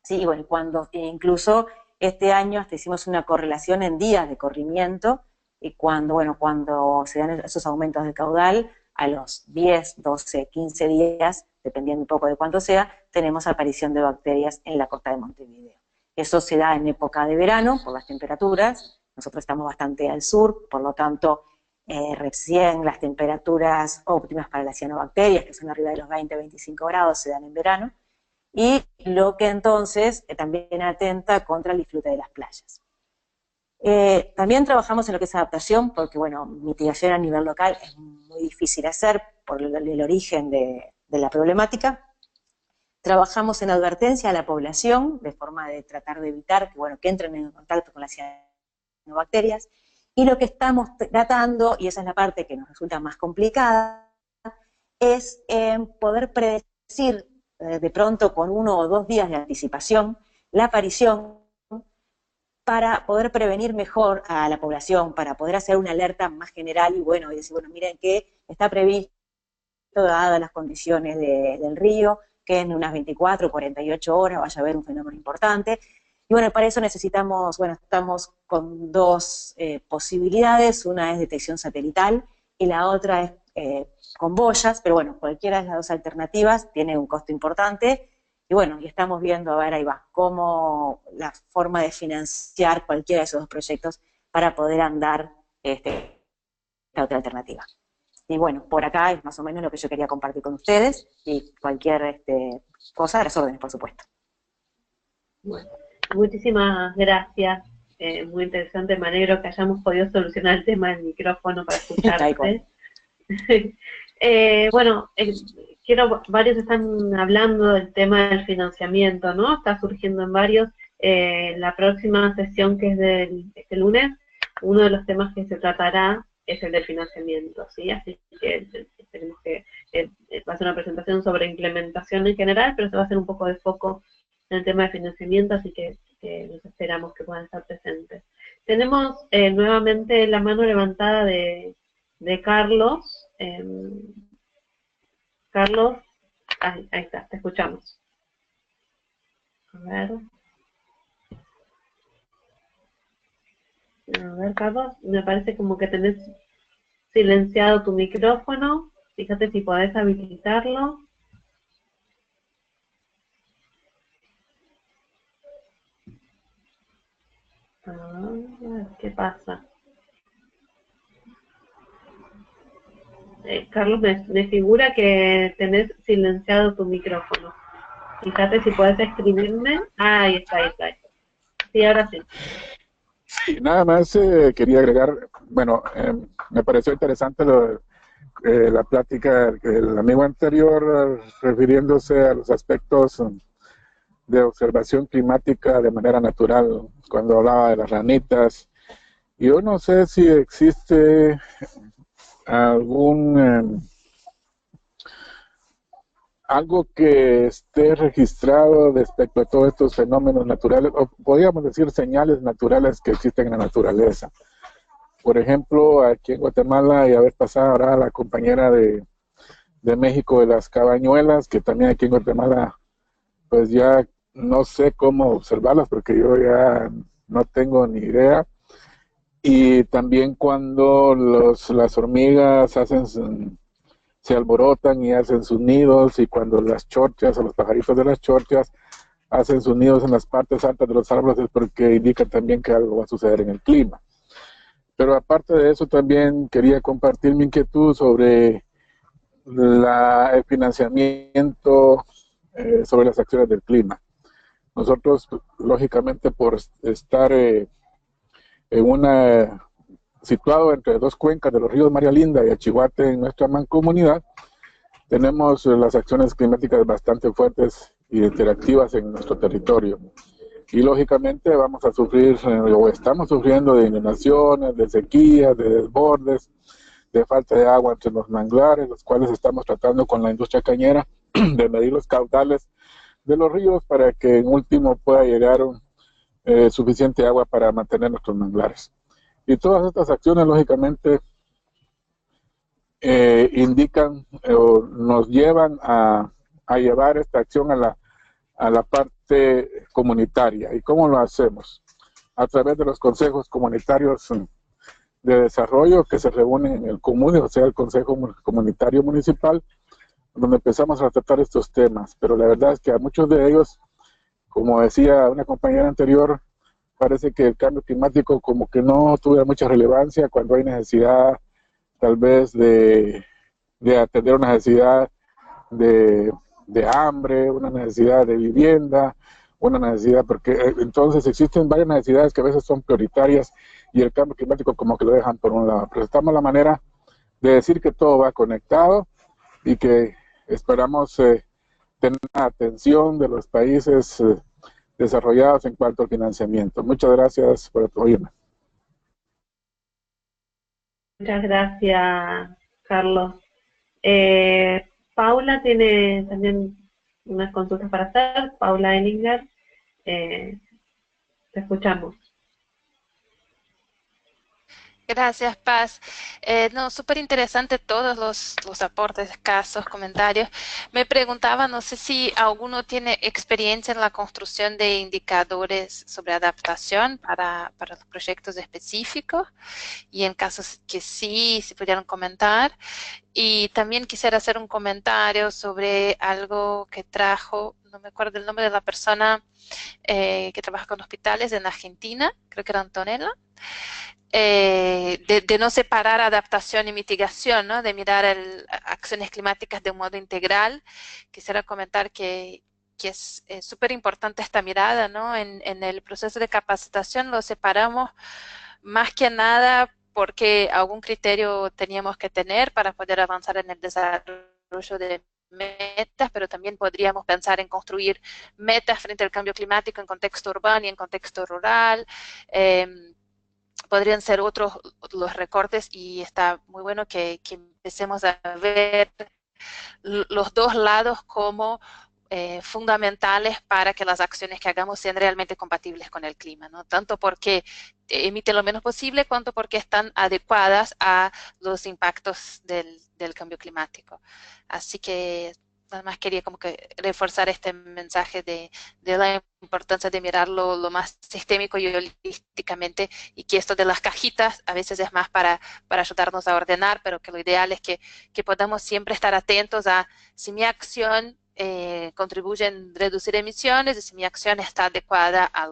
Sí, bueno, incluso este año hasta hicimos una correlación en días de corrimiento, y cuando se dan esos aumentos de caudal, a los 10, 12, 15 días, dependiendo un poco de cuánto sea, tenemos aparición de bacterias en la costa de Montevideo. Eso se da en época de verano, por las temperaturas. Nosotros estamos bastante al sur, por lo tanto, recién las temperaturas óptimas para las cianobacterias, que son arriba de los 20-25 grados, se dan en verano, y lo que entonces también atenta contra el disfrute de las playas. También trabajamos en lo que es adaptación, porque bueno, mitigación a nivel local es muy difícil hacer por el origen de la problemática. Trabajamos en advertencia a la población, de forma de tratar de evitar que entren en contacto con las cianobacterias, y lo que estamos tratando, y esa es la parte que nos resulta más complicada, es poder predecir de pronto con 1 o 2 días de anticipación la aparición, para poder prevenir mejor a la población, para poder hacer una alerta más general y decir, miren que está previsto, dadas las condiciones del río, que en unas 24 o 48 horas vaya a haber un fenómeno importante. Y para eso necesitamos, estamos con 2 posibilidades, una es detección satelital y la otra es con boyas, pero cualquiera de las 2 alternativas tiene un costo importante, y estamos viendo, a ver, ahí va, cómo la forma de financiar cualquiera de esos 2 proyectos para poder andar esta otra alternativa. Y por acá es más o menos lo que yo quería compartir con ustedes, y cualquier cosa a las órdenes, por supuesto. Bueno, muchísimas gracias, muy interesante, me alegro que hayamos podido solucionar el tema del micrófono para escucharte. Varios están hablando del tema del financiamiento, ¿no? Está surgiendo en varios. La próxima sesión, que es este lunes, uno de los temas que se tratará es el del financiamiento, ¿sí? Así que tenemos que va a ser una presentación sobre implementación en general, pero se va a hacer un poco de foco en el tema de financiamiento, así que nos esperamos que puedan estar presentes. Tenemos nuevamente la mano levantada de Carlos. Carlos, ahí está, te escuchamos. A ver, Carlos, me parece como que tenés silenciado tu micrófono. Fíjate si podés habilitarlo. A ver, ¿qué pasa? Carlos, me figura que tenés silenciado tu micrófono. Fíjate si podés escribirme. Ahí está. Sí, ahora sí. Sí, nada más quería agregar, me pareció interesante la plática del amigo anterior, refiriéndose a los aspectos de observación climática de manera natural, cuando hablaba de las ranitas. Yo no sé si existe algún algo que esté registrado respecto a todos estos fenómenos naturales, o podríamos decir señales naturales que existen en la naturaleza. Por ejemplo, aquí en Guatemala, y a ver pasado ahora la compañera de México de las cabañuelas, que también aquí en Guatemala, pues ya no sé cómo observarlas porque yo ya no tengo ni idea. Y también cuando las hormigas se alborotan y hacen sus nidos, y cuando las chorchas o los pajaritos de las chorchas hacen sus nidos en las partes altas de los árboles, es porque indican también que algo va a suceder en el clima. Pero aparte de eso, también quería compartir mi inquietud sobre el financiamiento sobre las acciones del clima. Nosotros, lógicamente, por estar situado entre dos cuencas de los ríos María Linda y Achihuate en nuestra mancomunidad, tenemos las acciones climáticas bastante fuertes y interactivas en nuestro territorio. Y lógicamente vamos a sufrir, o estamos sufriendo, de inundaciones, de sequías, de desbordes, de falta de agua entre los manglares, los cuales estamos tratando con la industria cañera de medir los caudales de los ríos para que en último pueda llegar suficiente agua para mantener nuestros manglares. Y todas estas acciones, lógicamente, indican o nos llevan a llevar esta acción a la parte comunitaria. ¿Y cómo lo hacemos? A través de los consejos comunitarios de desarrollo que se reúnen en el común, o sea, el Consejo Comunitario Municipal, donde empezamos a tratar estos temas. Pero la verdad es que a muchos de ellos, como decía una compañera anterior, parece que el cambio climático como que no tuviera mucha relevancia cuando hay necesidad tal vez de atender una necesidad de hambre, una necesidad de vivienda, una necesidad, porque entonces existen varias necesidades que a veces son prioritarias y el cambio climático como que lo dejan por un lado. Pero estamos la manera de decir que todo va conectado y que esperamos tener la atención de los países desarrollados en cuanto al financiamiento. Muchas gracias por oírme. Muchas gracias, Carlos. Paula tiene también unas consultas para hacer. Paula Ellinger, te escuchamos. Gracias, Paz. No, súper interesante todos los aportes, casos, comentarios. Me preguntaba, no sé si alguno tiene experiencia en la construcción de indicadores sobre adaptación para los proyectos específicos, y en casos que sí, si pudieran comentar. Y también quisiera hacer un comentario sobre algo que trajo, no me acuerdo el nombre de la persona que trabaja con hospitales en Argentina, creo que era Antonella. De no separar adaptación y mitigación, ¿no? De mirar acciones climáticas de un modo integral. Quisiera comentar que es súper importante esta mirada, ¿no? En el proceso de capacitación lo separamos más que nada porque algún criterio teníamos que tener para poder avanzar en el desarrollo de metas, pero también podríamos pensar en construir metas frente al cambio climático en contexto urbano y en contexto rural. Podrían ser otros los recortes, y está muy bueno que empecemos a ver los dos lados como fundamentales para que las acciones que hagamos sean realmente compatibles con el clima, ¿no? Tanto porque emiten lo menos posible, cuanto porque están adecuadas a los impactos del cambio climático. Así que nada más quería como que reforzar este mensaje de la importancia de mirarlo lo más sistémico y holísticamente, y que esto de las cajitas a veces es más para ayudarnos a ordenar, pero que lo ideal es que podamos siempre estar atentos a si mi acción contribuye en reducir emisiones y si mi acción está adecuada a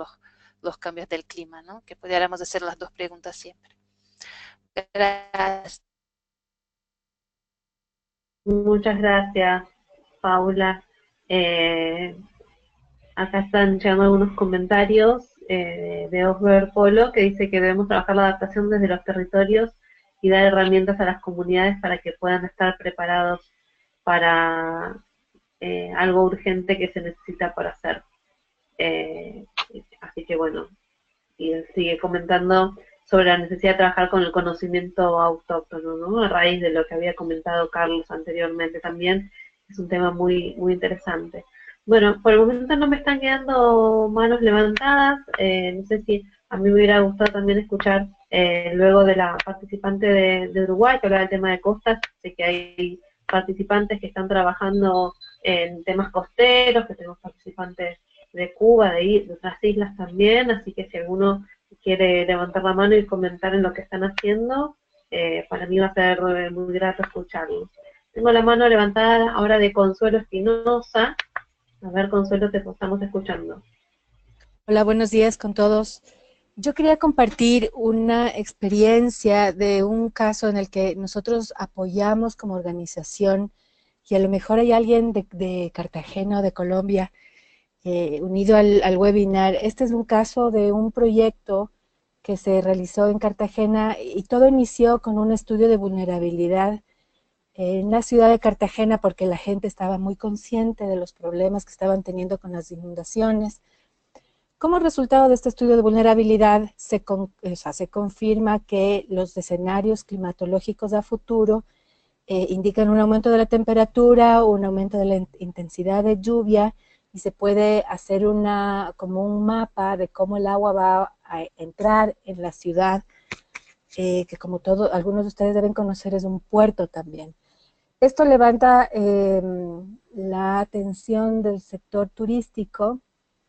los cambios del clima, ¿no? Que pudiéramos hacer las dos preguntas siempre. Gracias. Muchas gracias, Paula. Acá están llegando algunos comentarios de Osber Polo, que dice que debemos trabajar la adaptación desde los territorios y dar herramientas a las comunidades para que puedan estar preparados para algo urgente que se necesita por hacer. Así que bueno, y él sigue comentando sobre la necesidad de trabajar con el conocimiento autóctono, ¿no? A raíz de lo que había comentado Carlos anteriormente también, es un tema muy, muy interesante. Bueno, por el momento no me están quedando manos levantadas, no sé si a mí me hubiera gustado también escuchar luego de la participante de Uruguay, que hablaba del tema de costas, sé que hay participantes que están trabajando en temas costeros, que tenemos participantes de Cuba, de otras islas también, así que si alguno quiere levantar la mano y comentar en lo que están haciendo, para mí va a ser muy grato escucharlo. Tengo la mano levantada ahora de Consuelo Espinosa. A ver, Consuelo, te estamos escuchando. Hola, buenos días con todos. Yo quería compartir una experiencia de un caso en el que nosotros apoyamos como organización, y a lo mejor hay alguien de Cartagena o de Colombia unido al webinar. Este es un caso de un proyecto que se realizó en Cartagena y todo inició con un estudio de vulnerabilidad en la ciudad de Cartagena porque la gente estaba muy consciente de los problemas que estaban teniendo con las inundaciones. Como resultado de este estudio de vulnerabilidad, se confirma que los escenarios climatológicos a futuro indican un aumento de la temperatura, un aumento de la intensidad de lluvia, y se puede hacer como un mapa de cómo el agua va a entrar en la ciudad, que como algunos de ustedes deben conocer, es un puerto también. Esto levanta la atención del sector turístico,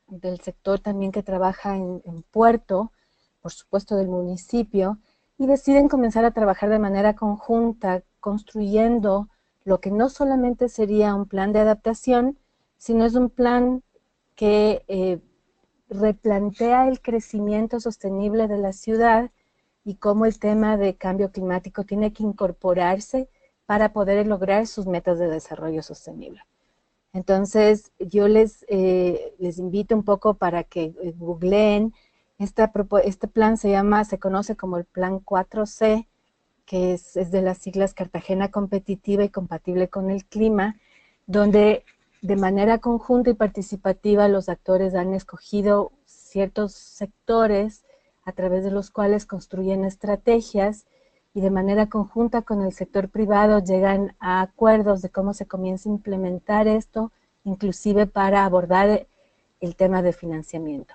del sector también que trabaja en puerto, por supuesto del municipio, y deciden comenzar a trabajar de manera conjunta, construyendo lo que no solamente sería un plan de adaptación, sino es un plan que replantea el crecimiento sostenible de la ciudad y cómo el tema de cambio climático tiene que incorporarse para poder lograr sus metas de desarrollo sostenible. Entonces, yo les invito un poco para que googleen. Este plan se conoce como el Plan 4C, que es de las siglas Cartagena Competitiva y Compatible con el Clima, donde de manera conjunta y participativa los actores han escogido ciertos sectores a través de los cuales construyen estrategias y de manera conjunta con el sector privado llegan a acuerdos de cómo se comienza a implementar esto, inclusive para abordar el tema de financiamiento.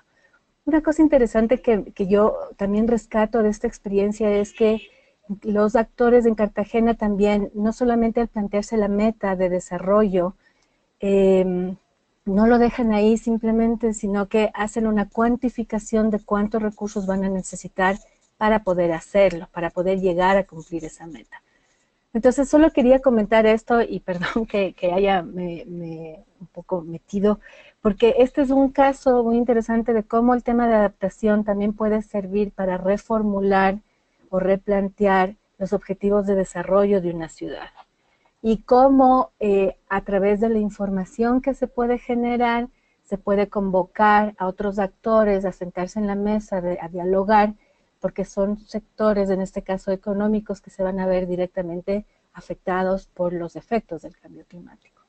Una cosa interesante que yo también rescato de esta experiencia es que los actores en Cartagena también, no solamente al plantearse la meta de desarrollo, no lo dejan ahí simplemente, sino que hacen una cuantificación de cuántos recursos van a necesitar para poder hacerlo, para poder llegar a cumplir esa meta. Entonces, solo quería comentar esto y perdón que haya un poco metido, porque este es un caso muy interesante de cómo el tema de adaptación también puede servir para reformular o replantear los objetivos de desarrollo de una ciudad. Y cómo a través de la información que se puede generar, se puede convocar a otros actores a sentarse en la mesa, a dialogar, porque son sectores, en este caso económicos, que se van a ver directamente afectados por los efectos del cambio climático.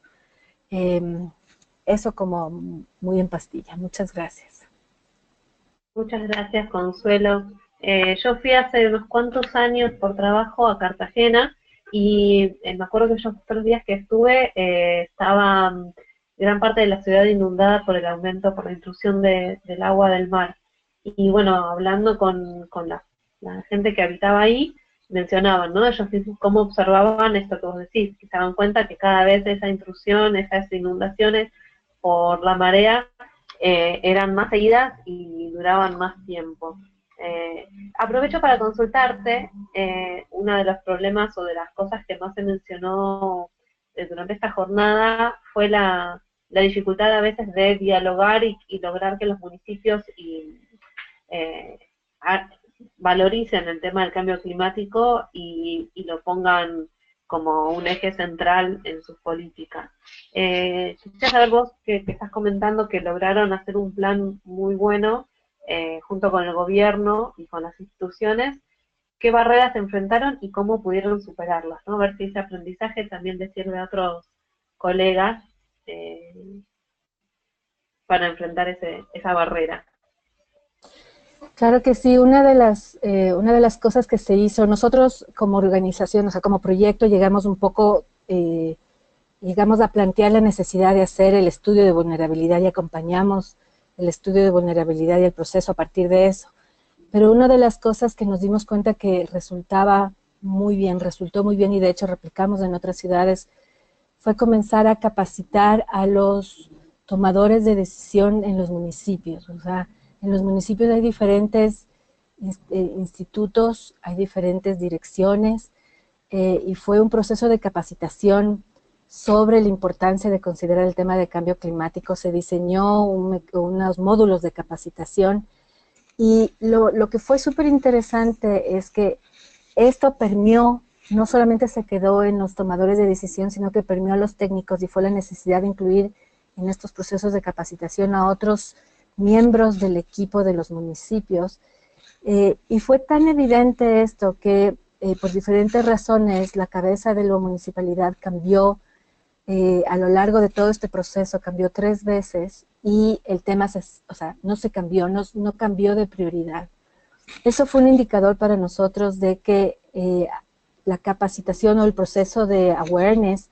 Eso como muy en pastilla. Muchas gracias. Muchas gracias, Consuelo. Yo fui hace unos cuantos años por trabajo a Cartagena y me acuerdo que esos 3 días que estuve estaba gran parte de la ciudad inundada por el aumento, por la intrusión del agua del mar. Y bueno, hablando con la gente que habitaba ahí, mencionaban, ¿no? Ellos mismos cómo observaban esto que vos decís, que se daban cuenta que cada vez esa intrusión, esas inundaciones por la marea eran más seguidas y duraban más tiempo. Aprovecho para consultarte, uno de los problemas o de las cosas que más se mencionó durante esta jornada fue la dificultad a veces de dialogar y lograr que los municipios valoricen el tema del cambio climático y lo pongan como un eje central en sus políticas. Quisiera saber vos que estás comentando que lograron hacer un plan muy bueno junto con el gobierno y con las instituciones, qué barreras se enfrentaron y cómo pudieron superarlas, ¿no? A ver si ese aprendizaje también les sirve a otros colegas. para enfrentar esa barrera. Claro que sí, una de las cosas que se hizo, nosotros como organización, o sea, como proyecto, llegamos a plantear la necesidad de hacer el estudio de vulnerabilidad y acompañamos el estudio de vulnerabilidad y el proceso a partir de eso. Pero una de las cosas que nos dimos cuenta que resultó muy bien y de hecho replicamos en otras ciudades, fue comenzar a capacitar a los tomadores de decisión en los municipios. O sea, en los municipios hay diferentes institutos, hay diferentes direcciones, y fue un proceso de capacitación sobre la importancia de considerar el tema de cambio climático. Se diseñó unos módulos de capacitación, y lo que fue súper interesante es que esto permeó, no solamente se quedó en los tomadores de decisión, sino que permeó a los técnicos, y fue la necesidad de incluir en estos procesos de capacitación a otros miembros del equipo de los municipios. Y fue tan evidente esto que por diferentes razones la cabeza de la municipalidad cambió a lo largo de todo este proceso, cambió 3 veces, y el tema no se cambió, no cambió de prioridad. Eso fue un indicador para nosotros de que la capacitación o el proceso de awareness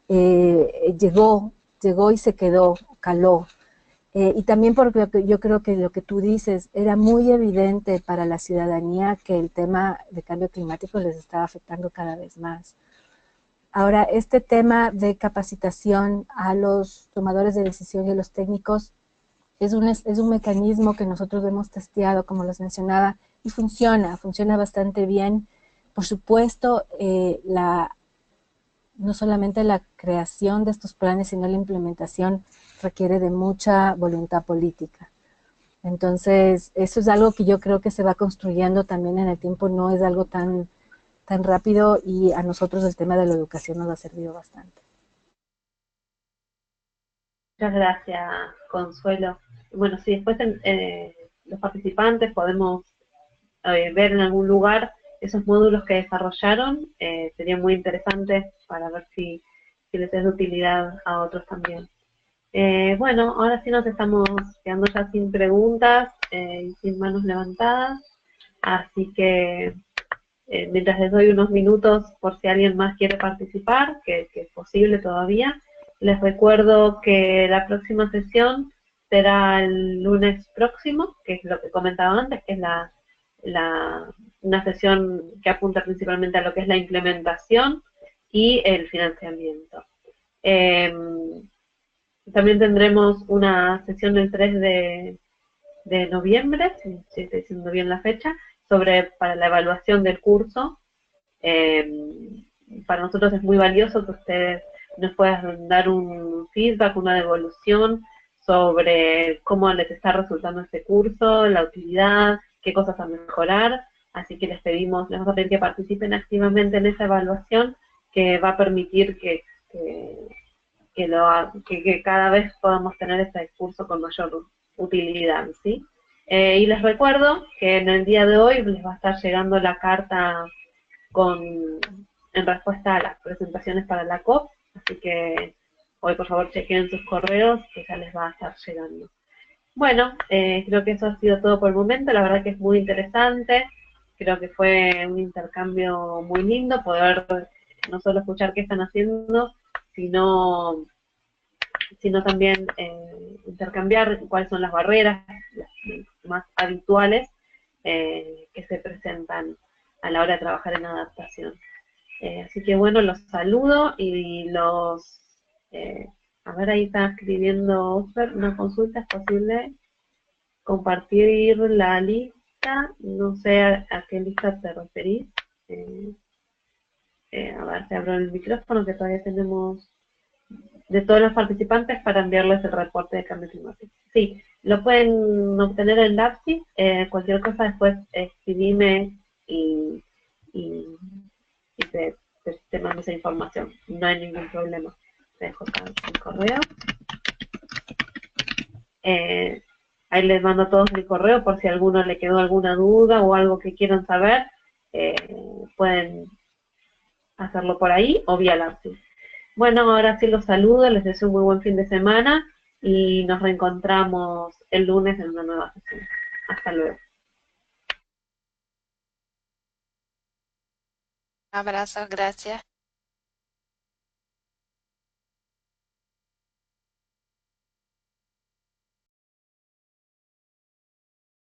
llegó y se quedó, caló. Y también porque yo creo que lo que tú dices, era muy evidente para la ciudadanía que el tema de cambio climático les estaba afectando cada vez más. Ahora, este tema de capacitación a los tomadores de decisión y a los técnicos es un mecanismo que nosotros hemos testeado, como les mencionaba, y funciona bastante bien. Por supuesto, no solamente la creación de estos planes, sino la implementación requiere de mucha voluntad política. Entonces, eso es algo que yo creo que se va construyendo también en el tiempo, no es algo tan rápido, y a nosotros el tema de la educación nos ha servido bastante. Muchas gracias, Consuelo. Bueno, si después los participantes podemos ver en algún lugar esos módulos que desarrollaron, sería muy interesante para ver si les es de utilidad a otros también. Bueno, ahora sí nos estamos quedando ya sin preguntas y sin manos levantadas, así que mientras les doy unos minutos por si alguien más quiere participar, que es posible todavía, les recuerdo que la próxima sesión será el lunes próximo, que es lo que comentaba antes, que es una sesión que apunta principalmente a lo que es la implementación y el financiamiento. También tendremos una sesión el 3 de noviembre, si estoy diciendo bien la fecha, para la evaluación del curso. Para nosotros es muy valioso que ustedes nos puedan dar un feedback, una devolución sobre cómo les está resultando este curso, la utilidad, qué cosas a mejorar. Así que les vamos a pedir que participen activamente en esa evaluación, que va a permitir que cada vez podamos tener este curso con mayor utilidad, ¿sí? Y les recuerdo que en el día de hoy les va a estar llegando la carta en respuesta a las presentaciones para la COP, así que hoy por favor chequen sus correos, que ya les va a estar llegando. Bueno, creo que eso ha sido todo por el momento. La verdad que es muy interesante, creo que fue un intercambio muy lindo poder no solo escuchar qué están haciendo, sino también intercambiar cuáles son las barreras más habituales que se presentan a la hora de trabajar en adaptación. Así que bueno, los saludo y a ver, ahí está escribiendo Oscar, una consulta, ¿es posible compartir la lista? No sé a qué lista te referís. A ver, te abro el micrófono, que todavía tenemos de todos los participantes para enviarles el reporte de cambio climático. Sí, lo pueden obtener en LAPSI, cualquier cosa después escribime y te mando esa información, no hay ningún problema. Te dejo acá el correo. Ahí les mando a todos mi correo por si a alguno le quedó alguna duda o algo que quieran saber, pueden hacerlo por ahí o vía LAPSI. Bueno, ahora sí los saludo, les deseo un muy buen fin de semana y nos reencontramos el lunes en una nueva sesión. Hasta luego. Abrazos, gracias.